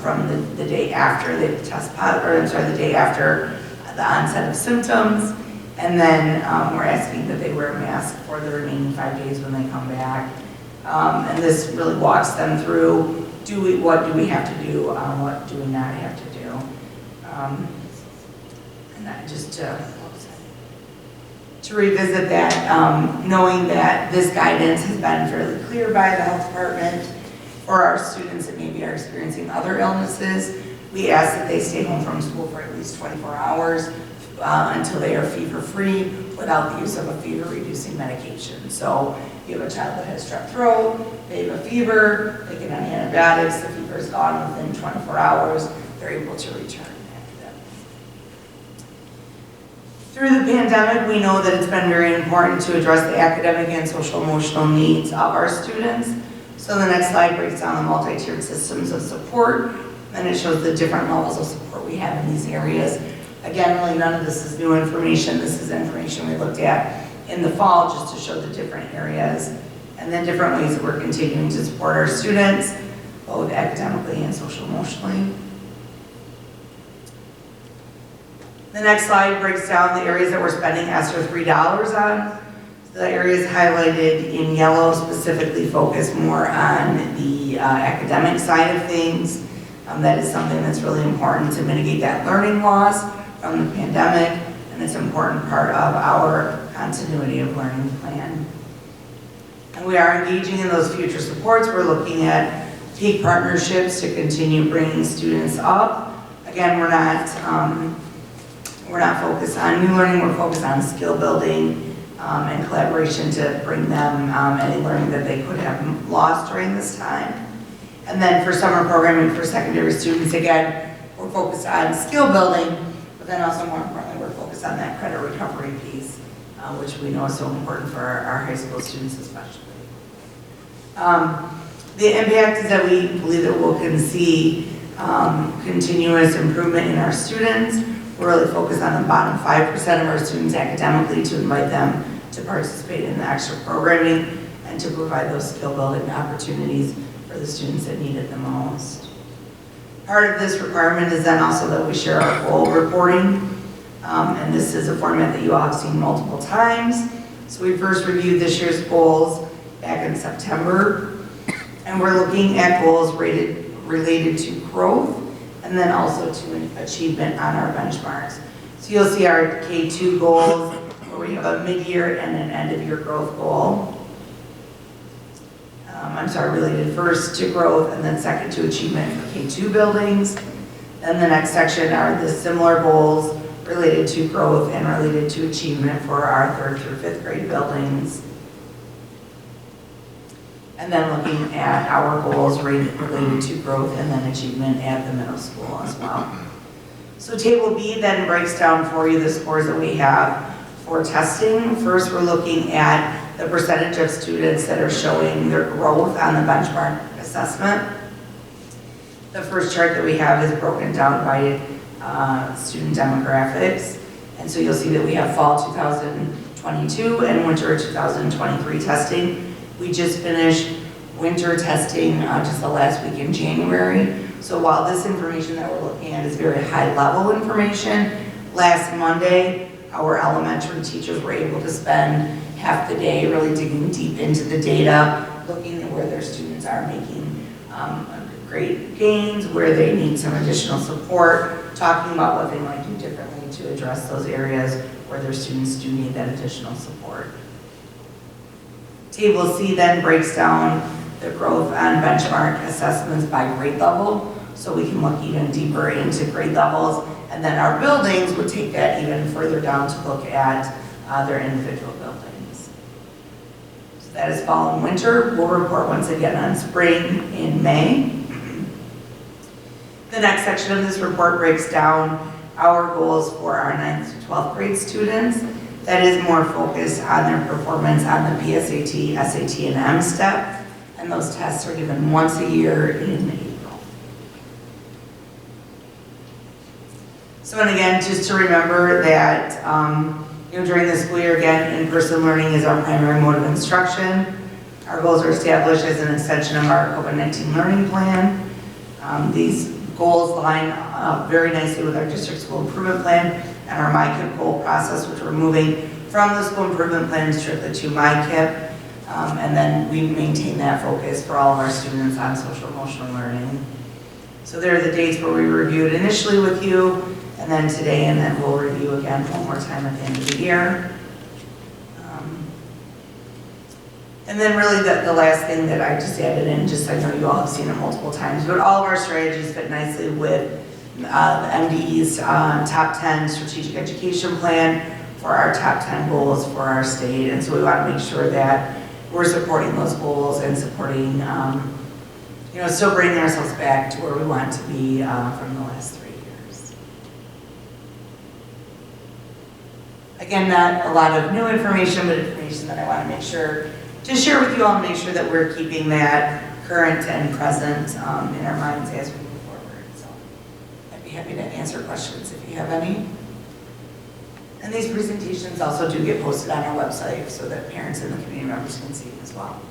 from the day after they test positive, the day after the onset of symptoms. And then we're asking that they wear a mask for the remaining 5 days when they come back. And this really walks them through, what do we have to do, what do we not have to do. And that just to revisit that, knowing that this guidance has been fairly clear by the health department for our students that maybe are experiencing other illnesses. We ask that they stay home from school for at least 24 hours until they are fever-free without the use of a fever-reducing medication. So if you have a child that has strep throat, they have a fever, they get on antibiotics, the fever is gone within 24 hours, they're able to return. Through the pandemic, we know that it's been very important to address the academic and social emotional needs of our students. So the next slide breaks down the multi-tiered systems of support, and it shows the different levels of support we have in these areas. Again, really none of this is new information. This is information we looked at in the fall just to show the different areas and then different ways that we're continuing to support our students, both academically and social emotionally. The next slide breaks down the areas that we're spending ESSER $3 on. So the areas highlighted in yellow specifically focus more on the academic side of things. That is something that's really important to mitigate that learning loss from the pandemic, and it's an important part of our continuity of learning plan. And we are engaging in those future supports. We're looking at peak partnerships to continue bringing students up. Again, we're not focused on new learning, we're focused on skill building and collaboration to bring them any learning that they could have lost during this time. And then for summer programming for secondary students, again, we're focused on skill building, but then also more importantly, we're focused on that credit recovery piece, which we know is so important for our high school students especially. The impact is that we believe that we'll see continuous improvement in our students. We're really focused on the bottom 5% of our students academically to invite them to participate in the extra programming and to provide those skill building opportunities for the students that need it the most. Part of this requirement is then also that we share our goal reporting, and this is a format that you all have seen multiple times. So we first reviewed this year's goals back in September, and we're looking at goals related to growth and then also to achievement on our benchmarks. So you'll see our K2 goals, where we have a mid-year and an end-of-year growth goal. Related first to growth and then second to achievement for K2 buildings. Then the next section are the similar goals related to growth and related to achievement for our 3rd through 5th grade buildings. And then looking at our goals related to growth and then achievement at the middle school as well. So table B then breaks down for you the scores that we have for testing. First, we're looking at the percentage of students that are showing their growth on the benchmark assessment. The first chart that we have is broken down by student demographics. And so you'll see that we have fall 2022 and winter 2023 testing. We just finished winter testing just the last week in January. So while this information that we're looking at is very high level information, last Monday, our elementary teachers were able to spend half the day really digging deep into the data, looking at where their students are making great gains, where they need some additional support, talking about what they might do differently to address those areas where their students do need that additional support. Table C then breaks down the growth on benchmark assessments by grade level, so we can look even deeper into grade levels, and then our buildings would take that even further down to look at their individual buildings. So that is fall and winter. We'll report once again on spring in May. The next section of this report breaks down our goals for our 9th to 12th grade students. That is more focused on their performance on the PSAT, SAT, and M-STEP, and those tests are given once a year in April. So, and again, just to remember that during the school year, again, in-person learning is our primary mode of instruction. Our goals are established as an extension of our COVID-19 learning plan. These goals line up very nicely with our district school improvement plan and our MyKIP goal process, which we're moving from the school improvement plan strictly to MyKIP. And then we maintain that focus for all of our students on social emotional learning. So there are the dates where we reviewed initially with you, and then today, and then we'll review again one more time at the end of the year. And then really the last thing that I just added in, just I know you all have seen it multiple times, but all of our strategies fit nicely with the MDE's top 10 strategic education plan for our top 10 goals for our state. And so we want to make sure that we're supporting those goals and supporting, still bringing ourselves back to where we want to be from the last 3 years. Again, not a lot of new information, but information that I want to make sure to share with you all and make sure that we're keeping that current and present in our minds as we move forward. So I'd be happy to answer questions if you have any. And these presentations also do get posted on our website so that parents and the community members can see them as well.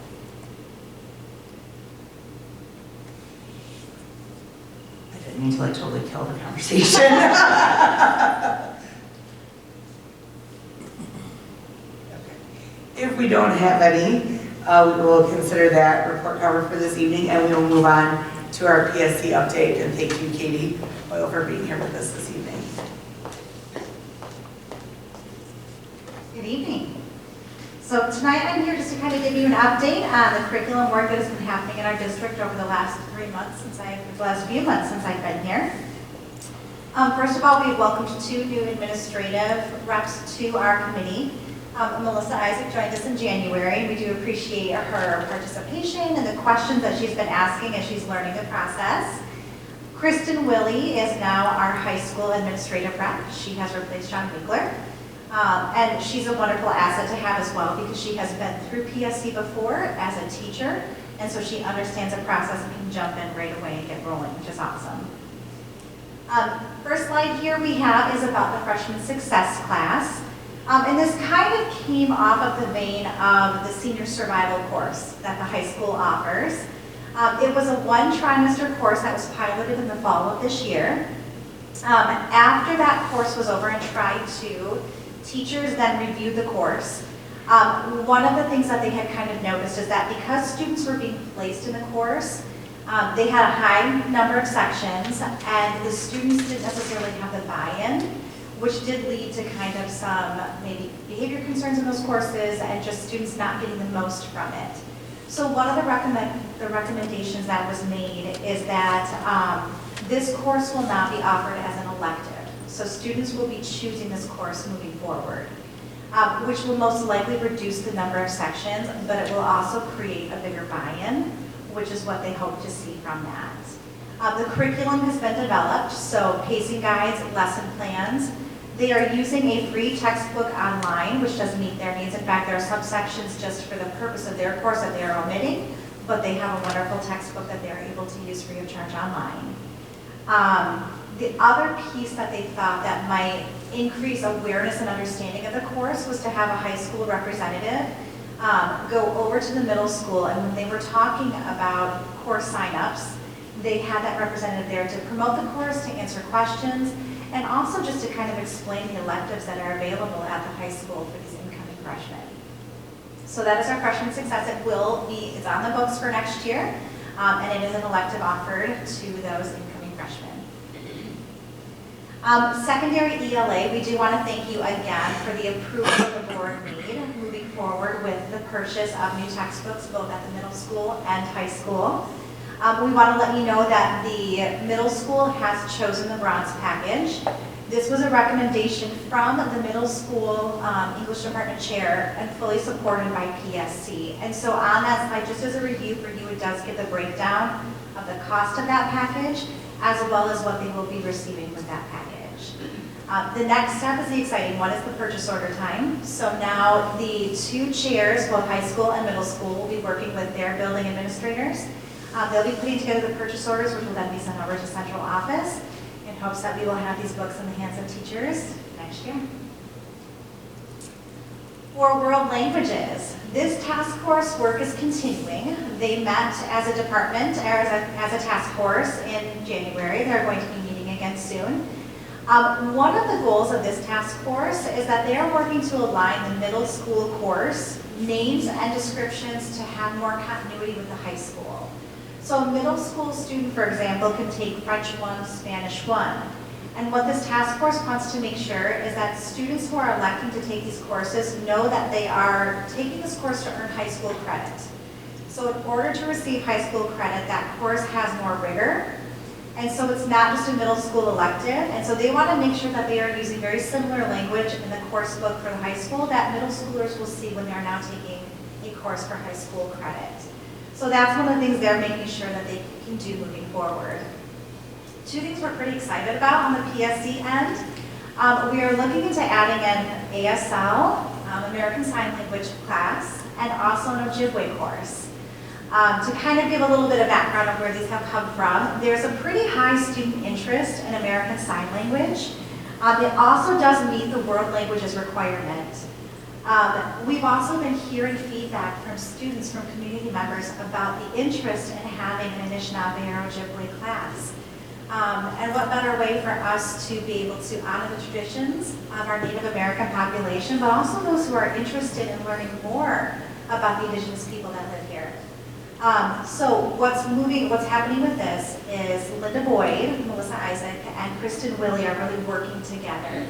I didn't mean to totally kill the conversation. Okay. If we don't have any, we will consider that report covered for this evening, and we will move on to our PSC update. And thank you, Katie Boyle, for being here with us this evening. Good evening. So tonight I'm here just to kind of give you an update on the curriculum work that has been happening in our district over the last few months since I've been here. First of all, we welcomed 2 new administrative reps to our committee. Melissa Isaac joined us in January. We do appreciate her participation and the questions that she's been asking as she's learning the process. Kristen Willie is now our high school administrative rep. She has replaced John Winkler. And she's a wonderful asset to have as well because she has been through PSC before as a teacher, and so she understands the process and can jump in right away and get rolling, which is awesome. First slide here we have is about the freshman success class. And this kind of came off of the vein of the senior survival course that the high school offers. It was a 1-trimester course that was piloted in the fall of this year. After that course was over and tried to, teachers then reviewed the course. One of the things that they had kind of noticed is that because students were being placed in the course, they had a high number of sections and the students didn't necessarily have the buy-in, which did lead to kind of some maybe behavior concerns in those courses and just students not getting the most from it. So one of the recommendations that was made is that this course will not be offered as an elective. So students will be choosing this course moving forward, which will most likely reduce the number of sections, but it will also create a bigger buy-in, which is what they hope to see from that. The curriculum has been developed, so pacing guides, lesson plans. They are using a free textbook online, which does meet their needs. In fact, there are subsections just for the purpose of their course that they are omitting, but they have a wonderful textbook that they're able to use free of charge online. The other piece that they thought that might increase awareness and understanding of the course was to have a high school representative go over to the middle school, and when they were talking about course signups, they had that representative there to promote the course, to answer questions, and also just to kind of explain the electives that are available at the high school for these incoming freshmen. So that is our freshman success. It's on the books for next year, and it is an elective offered to those incoming freshmen. Secondary ELA, we do want to thank you again for the approval the board made moving forward with the purchase of new textbooks both at the middle school and high school. We want to let you know that the middle school has chosen the bronze package. This was a recommendation from the middle school English department chair and fully supported by PSC. And so on that slide, just as a review for you, it does give the breakdown of the cost of that package as well as what they will be receiving with that package. The next step is the exciting one, is the purchase order time. So now the 2 chairs, both high school and middle school, will be working with their building administrators. They'll be putting together the purchase orders, which will then be sent over to central office in hopes that we will have these books in the hands of teachers next year. For world languages, this task force work is continuing. They met as a department, or as a task force in January. They're going to be meeting again soon. One of the goals of this task force is that they are working to align the middle school course names and descriptions to have more continuity with the high school. So a middle school student, for example, can take French 1, Spanish 1. And what this task force wants to make sure is that students who are electing to take these courses know that they are taking this course to earn high school credit. So in order to receive high school credit, that course has more rigor. And so it's not just a middle school elective, and so they want to make sure that they are using very similar language in the course book for the high school that middle schoolers will see when they are now taking a course for high school credit. So that's one of the things they're making sure that they can do moving forward. Two things we're pretty excited about on the PSC end. We are looking into adding an ASL, American Sign Language class, and also an Ojibwe course. To kind of give a little bit of background of where these have come from, there's a pretty high student interest in American Sign Language. It also does meet the world languages requirement. We've also been hearing feedback from students, from community members about the interest in having an Anishinaabe or Ojibwe class. And what better way for us to be able to honor the traditions of our Native American population, but also those who are interested in learning more about the Indigenous people that live here. So what's happening with this is Linda Boyd, Melissa Isaac, and Kristen Willie are really working together.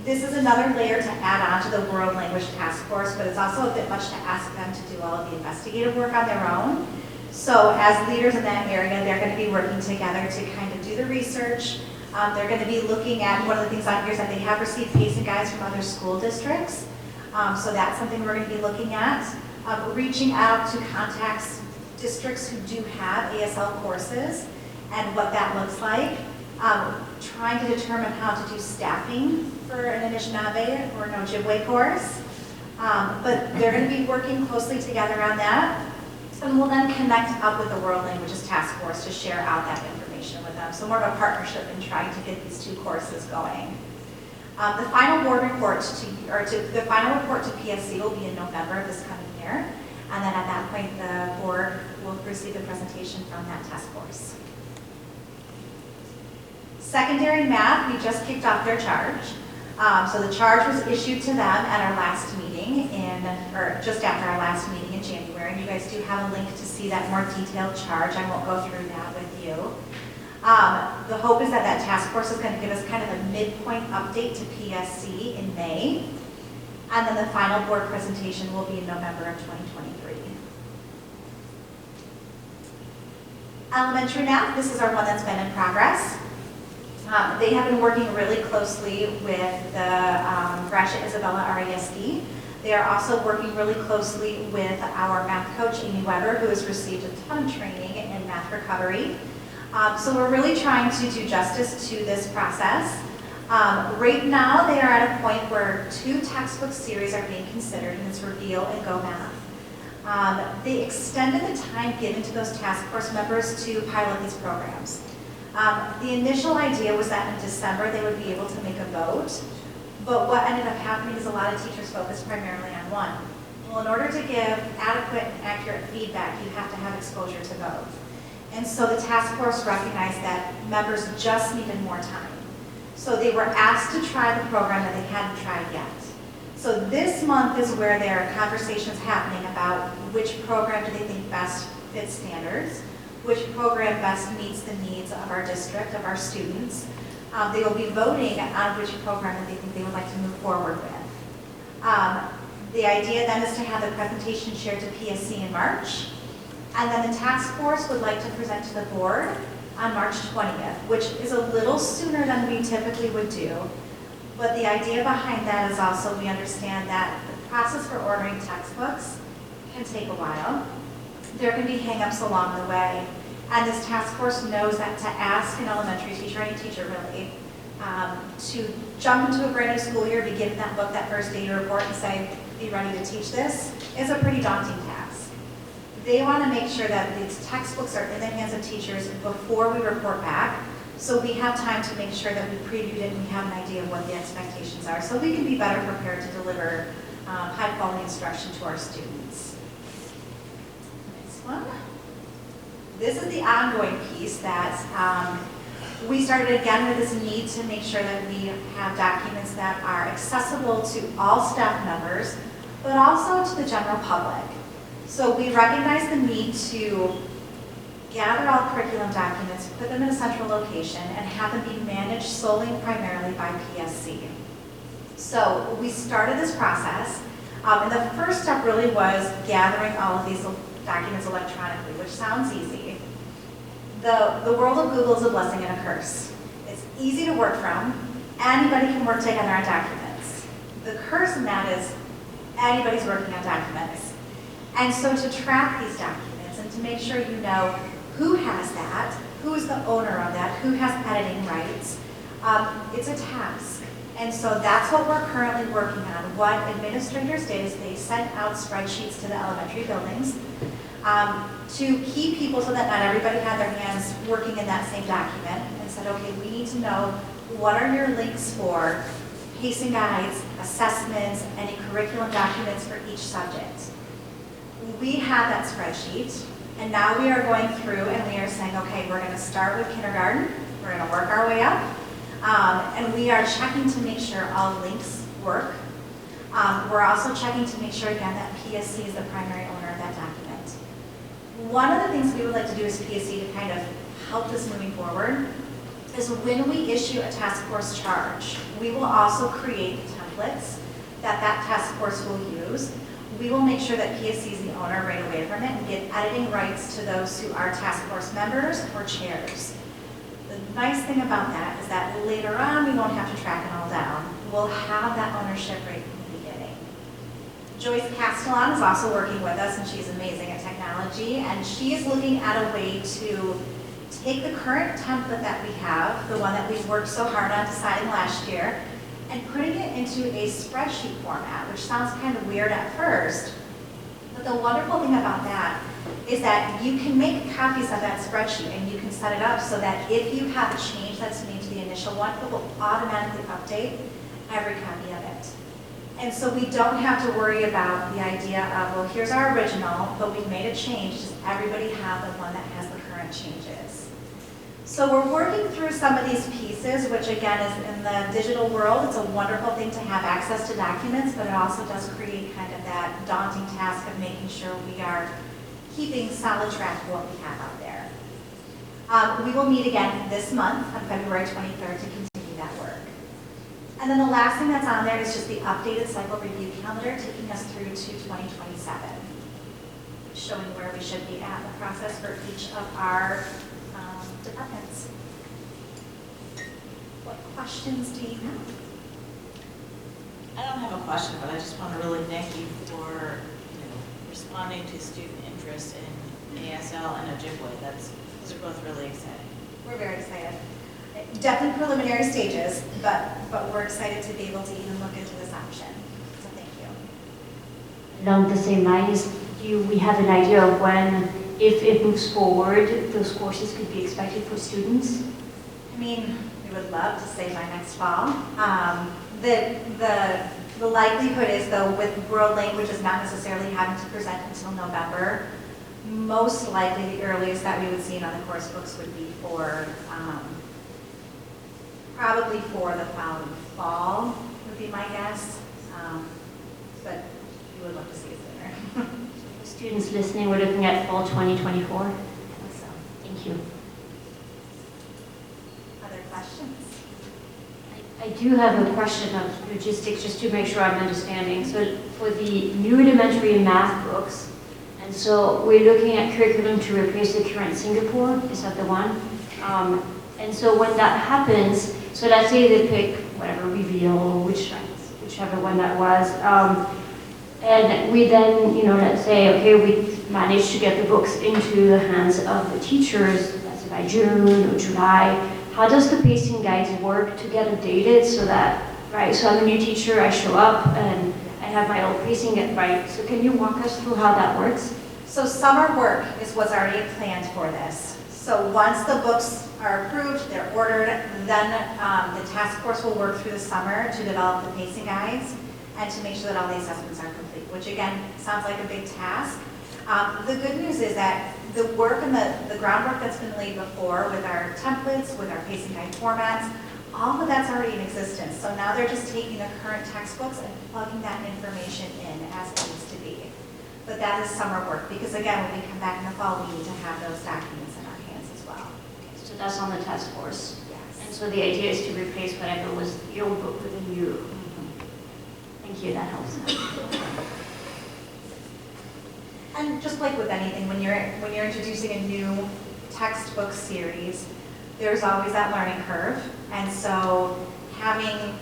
This is another layer to add on to the World Language Task Force, but it's also a bit much to ask them to do all of the investigative work on their own. So as leaders in that area, they're going to be working together to kind of do the research. They're going to be looking at, one of the things on here is that they have received pacing guides from other school districts. So that's something we're going to be looking at. Reaching out to contact districts who do have ASL courses and what that looks like. Trying to determine how to do staffing for an Anishinaabe or an Ojibwe course. But they're going to be working closely together on that. And we'll then connect up with the World Languages Task Force to share out that information with them. So more of a partnership in trying to get these two courses going. The final board report the final report to PSC will be in November of this coming year. And then at that point, the board will receive a presentation from that task force. Secondary math, we just kicked off their charge. So the charge was issued to them at our last meeting or just after our last meeting in January. And you guys do have a link to see that more detailed charge. I won't go through that with you. The hope is that that task force is going to give us kind of a midpoint update to PSC in May. And then the final board presentation will be in November of 2023. Elementary math, this is our one that's been in progress. They have been working really closely with the Gratiot Isabella RESD. They are also working really closely with our math coach, Amy Weber, who has received a ton of training in math recovery. So we're really trying to do justice to this process. Right now, they are at a point where 2 textbook series are being considered, and it's Reveal and Go Math. They extended the time given to those task force members to pilot these programs. The initial idea was that in December they would be able to make a vote, but what ended up happening is a lot of teachers focused primarily on one. Well, in order to give adequate and accurate feedback, you have to have exposure to both. And so the task force recognized that members just needed more time. So they were asked to try the program that they hadn't tried yet. So this month is where there are conversations happening about which program do they think best fits standards, which program best meets the needs of our district, of our students. They will be voting on which program that they think they would like to move forward with. The idea then is to have the presentation shared to PSC in March, and then the task force would like to present to the board on March 20th, which is a little sooner than we typically would do. But the idea behind that is also we understand that the process for ordering textbooks can take a while. There can be hang-ups along the way. And this task force knows that to ask an elementary teacher, any teacher really, to jump into a brand new school year, be given that book that first day to report and say, be ready to teach this, is a pretty daunting task. They want to make sure that these textbooks are in the hands of teachers before we report back, so we have time to make sure that we previewed it and we have an idea of what the expectations are, so we can be better prepared to deliver high-quality instruction to our students. Next one. This is the ongoing piece that we started again with this need to make sure that we have documents that are accessible to all staff members, but also to the general public. So we recognize the need to gather all curriculum documents, put them in a central location, and have them be managed solely and primarily by PSC. So we started this process, and the first step really was gathering all of these documents electronically, which sounds easy. The world of Google is a blessing and a curse. It's easy to work from. Anybody can work together on documents. The curse in that is anybody's working on documents. And so to track these documents and to make sure you know who has that, who is the owner of that, who has editing rights, it's a task. And so that's what we're currently working on. What administrators did is they sent out spreadsheets to the elementary buildings to key people so that not everybody had their hands working in that same document, and said, okay, we need to know what are your links for pacing guides, assessments, any curriculum documents for each subject. We have that spreadsheet, and now we are going through and we are saying, okay, we're going to start with kindergarten, we're going to work our way up, and we are checking to make sure all links work. We're also checking to make sure, again, that PSC is the primary owner of that document. One of the things we would like to do as PSC to kind of help this moving forward is when we issue a task force charge, we will also create templates that task force will use. We will make sure that PSC is the owner right away from it and get editing rights to those who are task force members or chairs. The nice thing about that is that later on, we won't have to track it all down. We'll have that ownership right from the beginning. Joyce Castellan is also working with us, and she's amazing at technology, and she is looking at a way to take the current template that we have, the one that we've worked so hard on deciding last year, and putting it into a spreadsheet format, which sounds kind of weird at first. But the wonderful thing about that is that you can make copies of that spreadsheet and you can set it up so that if you have a change that's made to the initial one, it will automatically update every copy of it. And so we don't have to worry about the idea of, well, here's our original, but we've made a change. Does everybody have the one that has the current changes? So we're working through some of these pieces, which again is in the digital world. It's a wonderful thing to have access to documents, but it also does create kind of that daunting task of making sure we are keeping solid track of what we have out there. We will meet again this month on February 23rd to continue that work. And then the last thing that's on there is just the updated cycle review calendar taking us through to 2027, showing where we should be at in the process for each of our departments. What questions do you have? I don't have a question, but I just want to really thank you for responding to student interest in ASL and Ojibwe. Those are both really exciting. We're very excited. Definitely preliminary stages, but we're excited to be able to even look into this option. So thank you. Along the same lines, do we have an idea of when, if it moves forward, those courses could be expected for students? I mean, we would love to say by next fall. The likelihood is, though, with world languages not necessarily having to present until November, most likely the earliest that we would see it on the course books would be for, probably for the following fall, would be my guess. But we would love to see it sooner. Students listening, we're looking at fall 2024. So, Thank you. other questions? I do have a question of logistics, just to make sure I'm understanding. So for the new elementary math books, and so we're looking at curriculum to replace the current Singapore, is that the one? And so when that happens, so let's say they pick whatever, Reveal, whichever one that was, and we then, let's say, okay, we managed to get the books into the hands of the teachers, let's say by June or July. How does the pacing guides work to get updated so that, right, so I'm a new teacher, I show up and I have my old pacing right. So can you walk us through how that works? So summer work is what's already planned for this. So once the books are approved, they're ordered, then the task force will work through the summer to develop the pacing guides and to make sure that all the assessments are complete, which again, sounds like a big task. The good news is that the work and the groundwork that's been laid before with our templates, with our pacing guide formats, all of that's already in existence. So now they're just taking the current textbooks and plugging that information in as it needs to be. But that is summer work, because again, when we come back in the fall, we need to have those documents in our hands as well. Okay, so that's on the task force. Yes. And so the idea is to replace whatever was the old book with a new. Thank you, that helps. And just like with anything, when you're introducing a new textbook series, there's always that learning curve. And so having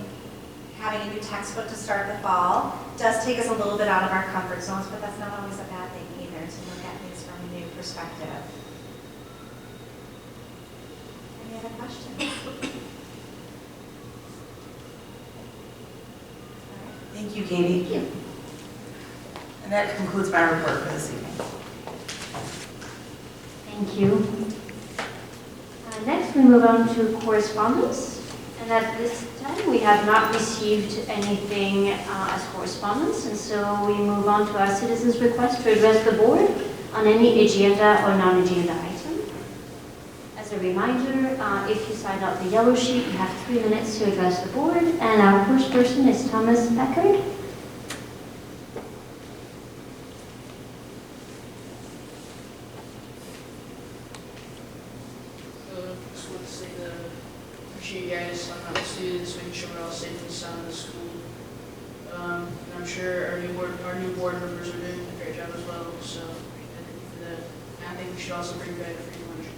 a new textbook to start the fall does take us a little bit out of our comfort zones, but that's not always a bad thing either, to look at things from a new perspective. Any other questions? Thank you, Katie. Thank you. And that concludes my report for this evening. Thank you. Next, we move on to correspondence. And at this time, we have not received anything as correspondence, and so we move on to our citizens' request to address the board on any agenda or non-agenda item. As a reminder, if you signed out the yellow sheet, you have 3 minutes to address the board, and our first person is Thomas Beckard. Just want to say that appreciate you guys talking about the students, making sure we're all safe and sound in the school. And I'm sure our new board members are doing a great job as well. So I thank you for that. And I think we should also bring back a free lunch.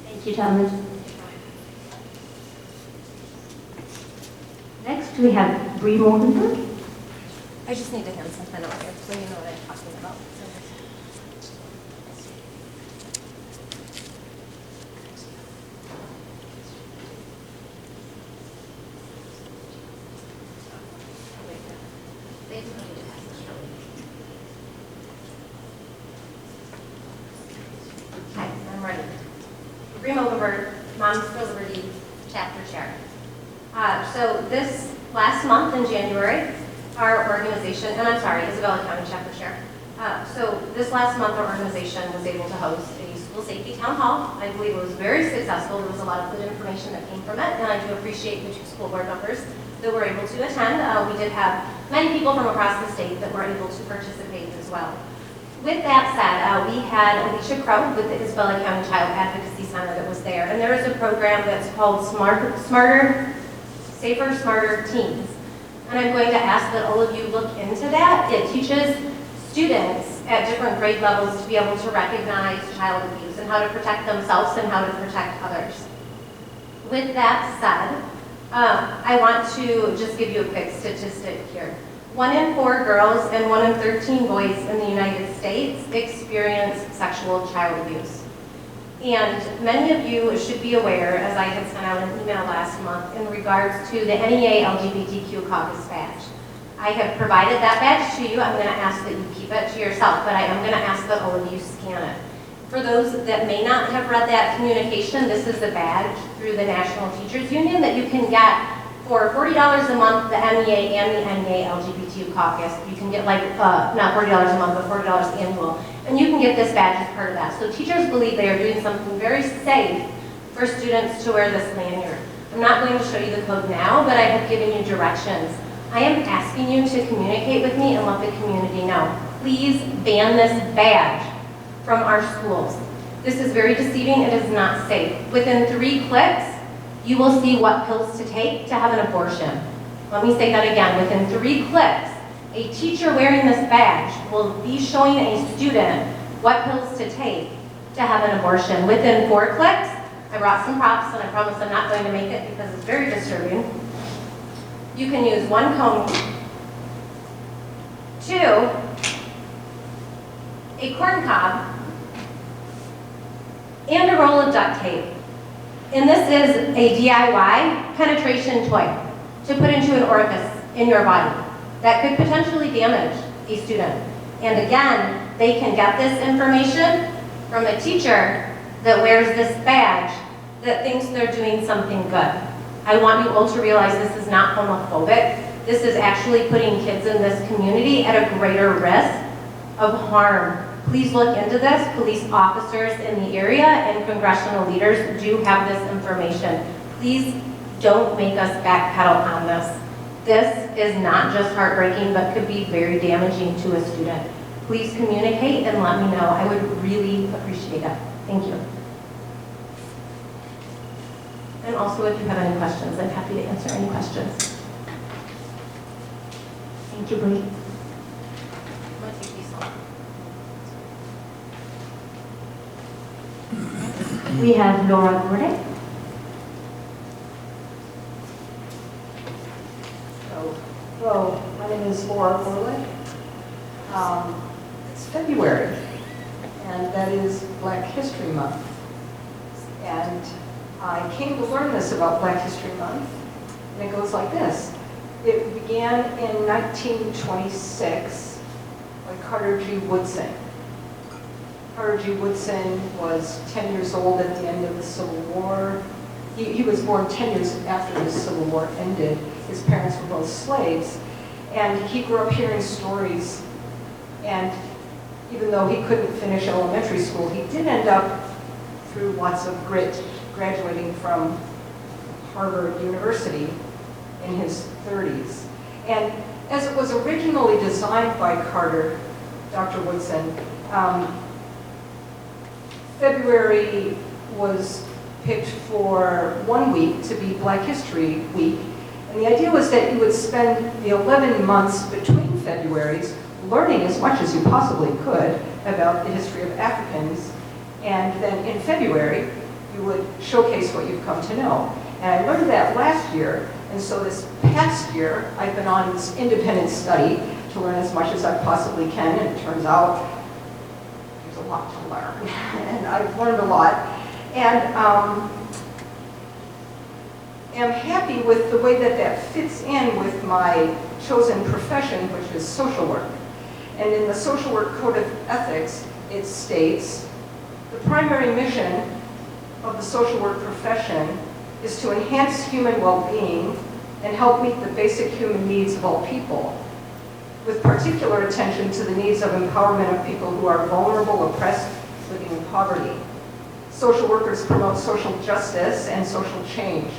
Thank you, Thomas. Next, we have Bree Morgenberg. I just need to hand something out here so you know what I'm talking about. Hi, I'm ready. Bree Morgenberg, Moms for Liberty Chapter Chair. So this last month in January, our organization, and I'm sorry, Isabella County Chapter Chair. So this last month, our organization was able to host a school safety town hall. I believe it was very successful. There was a lot of good information that came from it, and I do appreciate the 2 school board members that were able to attend. We did have many people from across the state that were able to participate as well. With that said, we had Alicia Crow with the Isabella County Child Advocacy Center that was there, and there is a program that's called Safer, Smarter Teens. And I'm going to ask that all of you look into that. It teaches students at different grade levels to be able to recognize child abuse and how to protect themselves and how to protect others. With that said, I want to just give you a quick statistic here. 1 in 4 girls and 1 in 13 boys in the United States experience sexual child abuse. And many of you should be aware, as I had sent out an email last month, in regards to the NEA LGBTQ Caucus badge. I have provided that badge to you. I'm going to ask that you keep it to yourself, but I am going to ask that all of you scan it. For those that may not have read that communication, this is a badge through the National Teachers Union that you can get for $40 a month, the MEA and the NEA LGBTQ Caucus. You can get like, not $40 a month, but $40 annual. And you can get this badge as part of that. So teachers believe they are doing something very safe for students to wear this lanyard. I'm not going to show you the code now, but I have given you directions. I am asking you to communicate with me and let the community know. Please ban this badge from our schools. This is very deceiving. It is not safe. Within 3 clicks, you will see what pills to take to have an abortion. Let me say that again. Within 3 clicks, a teacher wearing this badge will be showing a student what pills to take to have an abortion. Within 4 clicks, I brought some props, and I promise I'm not going to make it because it's very disturbing. You can use 1 cone, 2, a corn cob, and a roll of duct tape. And this is a DIY penetration toy to put into an orifice in your body that could potentially damage a student. And again, they can get this information from a teacher that wears this badge that thinks they're doing something good. I want you all to realize this is not homophobic. This is actually putting kids in this community at a greater risk of harm. Please look into this. Police officers in the area and congressional leaders do have this information. Please don't make us backpedal on this. This is not just heartbreaking, but could be very damaging to a student. Please communicate and let me know. I would really appreciate it. Thank you. And also, if you have any questions, I'm happy to answer any questions. Thank you, Bree. I'm going to take these off. we have Laura Gordon. Hello, my name is Laura Corley. It's February, and that is Black History Month. And I came to learn this about Black History Month, and it goes like this. It began in 1926 by Carter G. Woodson. Carter G. Woodson was 10 years old at the end of the Civil War. He was born 10 years after the Civil War ended. His parents were both slaves, and he grew up hearing stories. And even though he couldn't finish elementary school, he did end up, through lots of grit, graduating from Harvard University in his 30s. And as it was originally designed by Carter, Dr. Woodson, February was picked for 1 week to be Black History Week. And the idea was that you would spend the 11 months between Februaries learning as much as you possibly could about the history of Africans. And then in February, you would showcase what you've come to know. And I learned that last year. And so this past year, I've been on this independent study to learn as much as I possibly can. And it turns out there's a lot to learn. And I've learned a lot. And am happy with the way that that fits in with my chosen profession, which is social work. And in the Social Work Code of Ethics, it states, the primary mission of the social work profession is to enhance human well-being and help meet the basic human needs of all people, with particular attention to the needs of empowerment of people who are vulnerable, oppressed, living in poverty. Social workers promote social justice and social change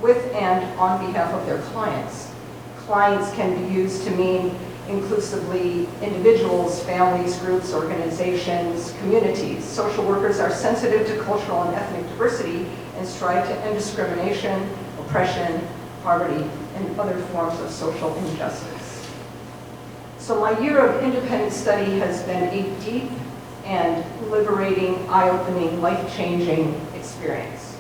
with and on behalf of their clients. Clients can be used to mean inclusively individuals, families, groups, organizations, communities. Social workers are sensitive to cultural and ethnic diversity and strive to end discrimination, oppression, poverty, and other forms of social injustice. So my year of independent study has been a deep and liberating, eye-opening, life-changing experience.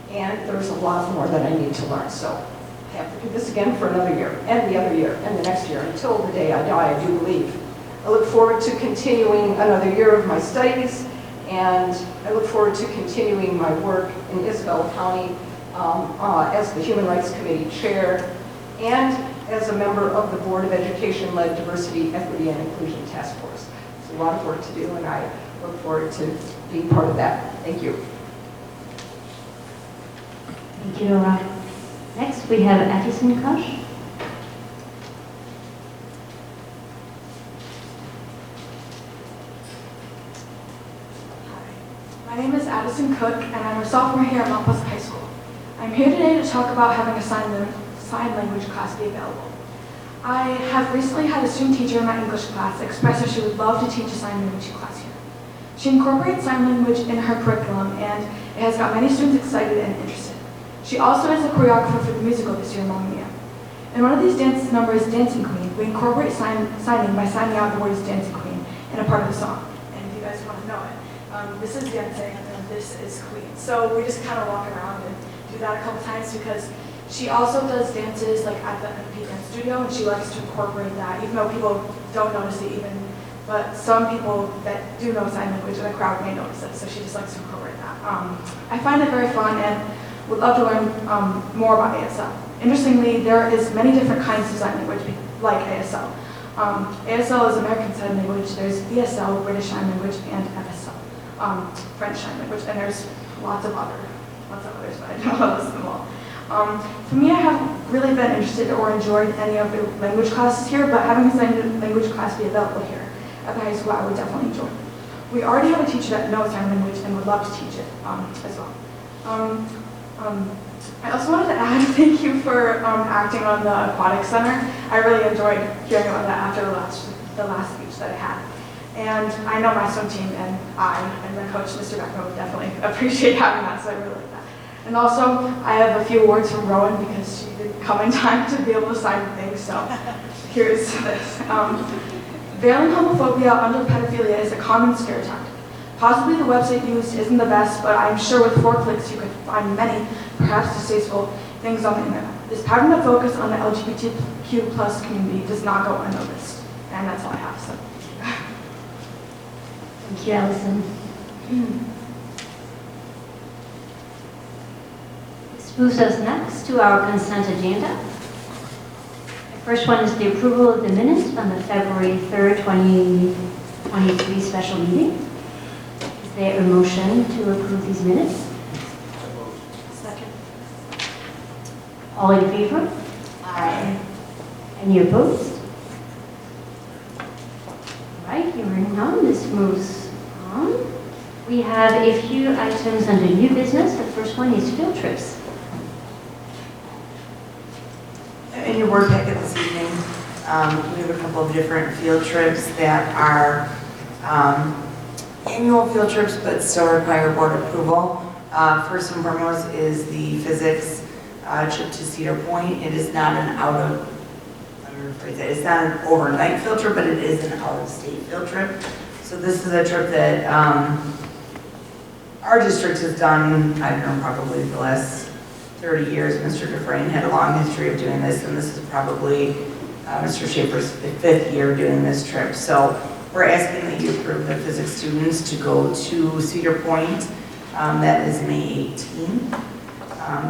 And there's a lot more that I need to learn, so I have to do this again for another year, and the other year, and the next year, until the day I die, I do believe. I look forward to continuing another year of my studies, and I look forward to continuing my work in Isabella County as the Human Rights Committee Chair, and as a member of the Board of Education-led Diversity, Equity, and Inclusion Task Force. It's a lot of work to do, and I look forward to being part of that. Thank you. Thank you, Laura. Next, we have Addison Kosh. My name is Addison Cook, and I'm a sophomore here at Mount Pleasant High School. I'm here today to talk about having a sign language class be available. I have recently had a student teacher in my English class express that she would love to teach a sign language class here. She incorporates sign language in her curriculum, and it has got many students excited and interested. She also is a choreographer for the musical this year, Mamma Mia. In one of these dance numbers, Dancing Queen, we incorporate signing by signing out the words Dancing Queen in a part of the song. And if you guys want to know it, this is dancing and this is Queen. So we just kind of walk around and do that a couple times because she also does dances like at the MPPS studio, and she likes to incorporate that, even though people don't notice it even. But some people that do know sign language in the crowd may notice it, so she just likes to incorporate that. I find it very fun and would love to learn more about ASL. Interestingly, there is many different kinds of sign language like ASL. ASL is American Sign Language, there's BSL, British Sign Language, and FSL, French Sign Language, and there's lots of others, but I don't know list them all. For me, I haven't really been interested or enjoyed any of the language classes here, but having a sign language class be available here at the high school, I would definitely enjoy. We already have a teacher that knows sign language and would love to teach it as well. I also wanted to add thank you for acting on the Aquatic Center. I really enjoyed hearing about that after the last speech that I had. And I know my swim team and I and my coach, Mr. Beckman, would definitely appreciate having that, so I really like that. And also, I have a few words from Rowan because she didn't come in time to be able to sign things, so here's this. Veiling homophobia under pedophilia is a common stereotype. Possibly the website used isn't the best, but I'm sure with 4 clicks you could find many, perhaps distasteful, things on the internet. This pattern of focus on the LGBTQ plus community does not go unnoticed. And that's all I have, so. Thank you, Allison. This moves us next to our consent agenda. The first one is the approval of the minutes from the February 3rd, 2023 special meeting. Is there a motion to approve these minutes? Second. All in favor? Aye. Any opposed? All right, hearing none, this moves on. We have a few items under new business. The first one is field trips. In your board packet this evening, we have a couple of different field trips that are annual field trips but still require board approval. First and foremost is the physics trip to Cedar Point. It is not an it's not an overnight field trip, but it is an out-of-state field trip. So this is a trip that our district has done, I don't know, probably the last 30 years. Mr. Dufresne had a long history of doing this, and this is probably Mr. Schaefer's 5th year doing this trip. So we're asking that you approve the physics students to go to Cedar Point. That is May 18th.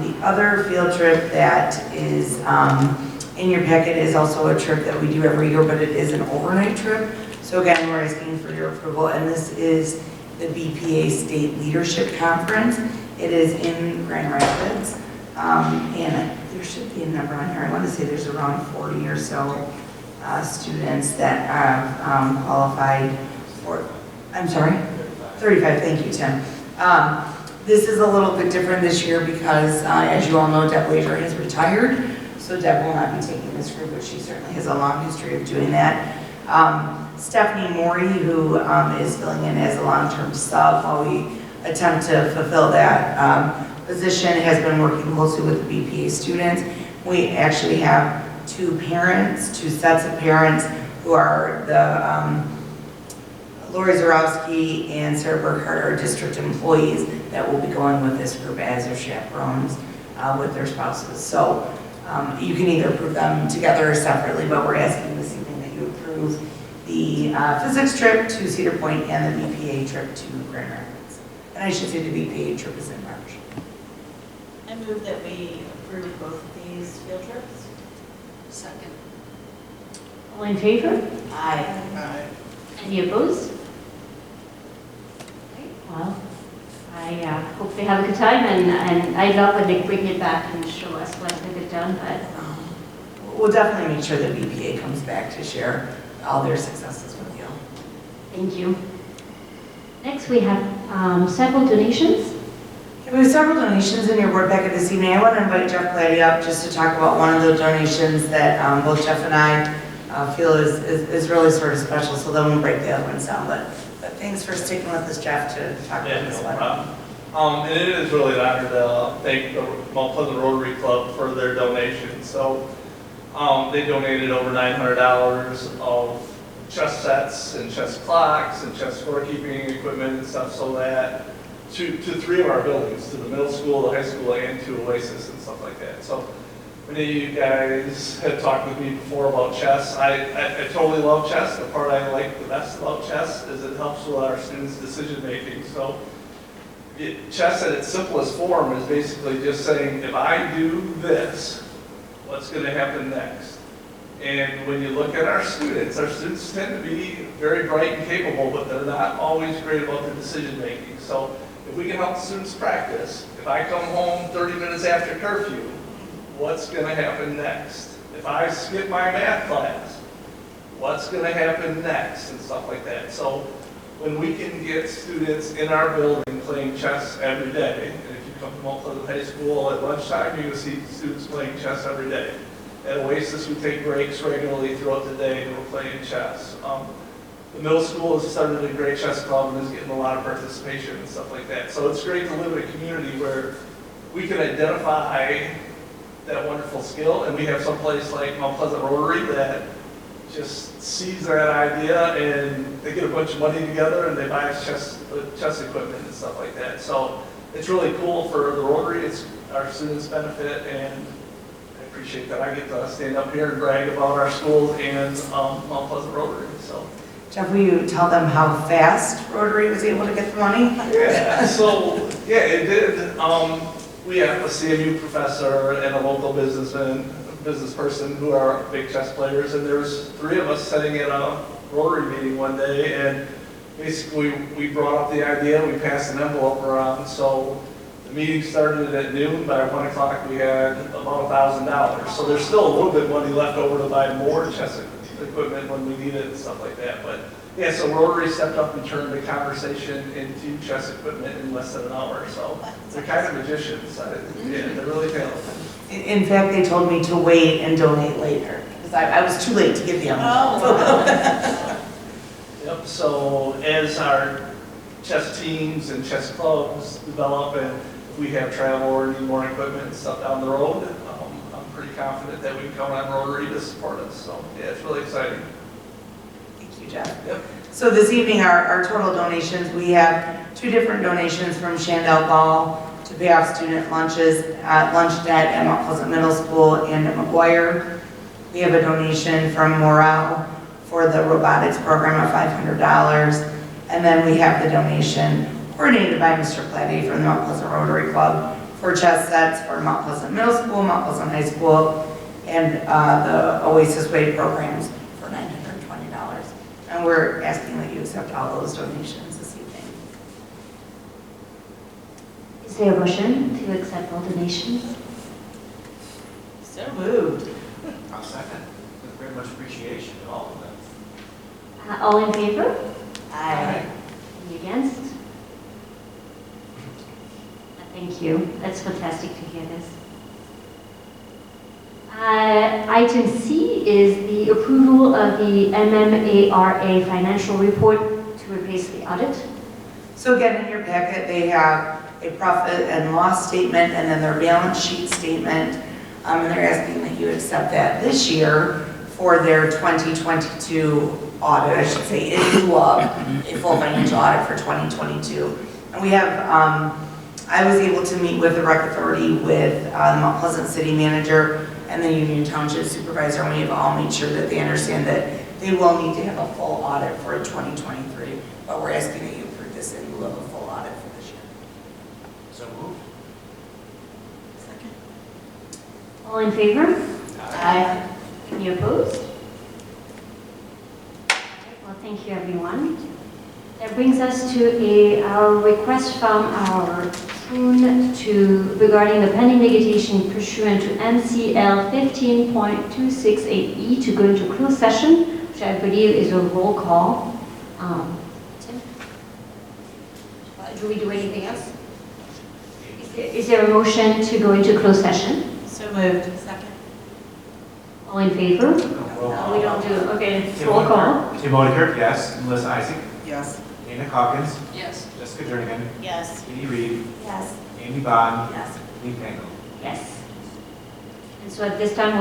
The other field trip that is in your packet is also a trip that we do every year, but it is an overnight trip. So again, we're asking for your approval, and this is the BPA State Leadership Conference. It is in Grand Rapids, and there should be a number on here. I want to say there's around 40 or so students that have qualified for, I'm sorry? 35, thank you, Tim. This is a little bit different this year because, as you all know, Deb Laser has retired, so Deb will not be taking this group, but she certainly has a long history of doing that. Stephanie Morey, who is filling in as a long-term sub while we attempt to fulfill that position, has been working closely with the BPA students. We actually have two sets of parents who are the Lori Zarowski and Sarah Burkhardt are district employees that will be going with this group as their chaperones with their spouses. So you can either approve them together or separately, but we're asking this evening that you approve the physics trip to Cedar Point and the BPA trip to Grand Rapids. And I should say the BPA trip is in March. I move that we approve both of these field trips. Second. All in favor? Aye. Aye. Any opposed? Okay, well, I hope they have a good time, and I love when they bring it back and show us what they've done, but We'll definitely make sure that BPA comes back to share all their successes with you. thank you. Next, we have several donations. We have several donations in your board packet this evening. I want to invite Jeff Gladdy up just to talk about one of the donations that both Jeff and I feel is really sort of special, so then we'll break the other ones down. But thanks for sticking with us, Jeff, to talk about this one. And it is really an honor to thank the Mount Pleasant Rotary Club for their donation. So they donated over $900 of chess sets and chess clocks and chess scorekeeping equipment and stuff, so that to 3 of our buildings, to the middle school, the high school, and to Oasis and stuff like that. So many of you guys have talked with me before about chess. I totally love chess. The part I like the best about chess is it helps with our students' decision making. So chess at its simplest form is basically just saying, if I do this, what's going to happen next? And when you look at our students tend to be very bright and capable, but they're not always great about their decision making. So if we can help students practice, if I come home 30 minutes after curfew, what's going to happen next? If I skip my math class, what's going to happen next? And stuff like that. So when we can get students in our building playing chess every day, and if you come to Mount Pleasant High School at lunchtime, you're going to see students playing chess every day. At Oasis, we take breaks regularly throughout the day and we're playing chess. The middle school has started a great chess club and is getting a lot of participation and stuff like that. So it's great to live in a community where we can identify that wonderful skill, and we have some place like Mount Pleasant Rotary that just sees that idea and they get a bunch of money together and they buy chess equipment and stuff like that. So it's really cool for the Rotary. It's our students benefit, and I appreciate that I get to stand up here and brag about our schools and Mount Pleasant Rotary. So. Jeff, will you tell them how fast Rotary was able to get the money? Yeah, so, yeah, it did. We have a CMU professor and a local business person who are big chess players, and there was 3 of us sitting at a Rotary meeting one day, and basically we brought up the idea, we passed an envelope around, so the meeting started at noon. By 1 o'clock we had about $1,000. So there's still a little bit of money left over to buy more chess equipment when we need it and stuff like that. But yeah, so Rotary stepped up and turned the conversation into chess equipment in less than an hour. So they're kind of magicians. Yeah, they're really talented. In fact, they told me to wait and donate later, because I was too late to give the envelope. Yep, so as our chess teams and chess clubs develop, and if we have travel or need more equipment and stuff down the road, I'm pretty confident that we can count on Rotary to support us. So yeah, it's really exciting. Thank you, Jeff. Yep. So this evening, our total donations, we have 2 different donations from Shandell Ball to pay off student lunch debt at Mount Pleasant Middle School and at McGuire. We have a donation from Morale for the robotics program of $500. And then we have the donation coordinated by Mr. Platty from the Mount Pleasant Rotary Club for chess sets for Mount Pleasant Middle School, Mount Pleasant High School, and the Oasis Way programs for $920. And we're asking that you accept all those donations this evening. Is there a motion to accept all donations? So moved. I'll second. With very much appreciation to all of them. All in favor? Aye. Any against? Thank you. That's fantastic to hear this. Item C is the approval of the MMARA financial report to replace the audit. So again, in your packet, they have a profit and loss statement and then their balance sheet statement. And they're asking that you accept that this year for their 2022 audit, I should say, in lieu of a full financial audit for 2022. And we have, I was able to meet with the rec authority, with the Mount Pleasant City Manager and the Union Township Supervisor, and we've all made sure that they understand that they will need to have a full audit for 2023, but we're asking that you approve this in lieu of a full audit for this year. So moved. Second. All in favor? Aye. Any opposed? Well, thank you, everyone. That brings us to our request from our TUN regarding the pending litigation pursuant to MCL 15.268E to go into closed session, which I believe is a roll call. Tim? Do we do anything else? Is there a motion to go into closed session? So moved. Second. All in favor? No, We don't do, okay, it's roll call. Tim Bodekirk, yes. Melissa Isaac. Yes. Dana Calkins. Yes. Jessica Jernigan. Yes. Katie Reed. Yes. Amy Bond. Yes. Lee Pango. Yes. And so at this time,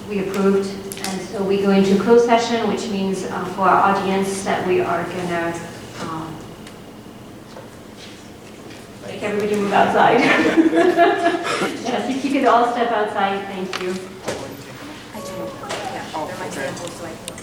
we approved, and so we go into closed session, which means for our audience that we are gonna make everybody move outside. Yes, if you could all step outside, thank you. I do. Yeah, they're my samples, so I can.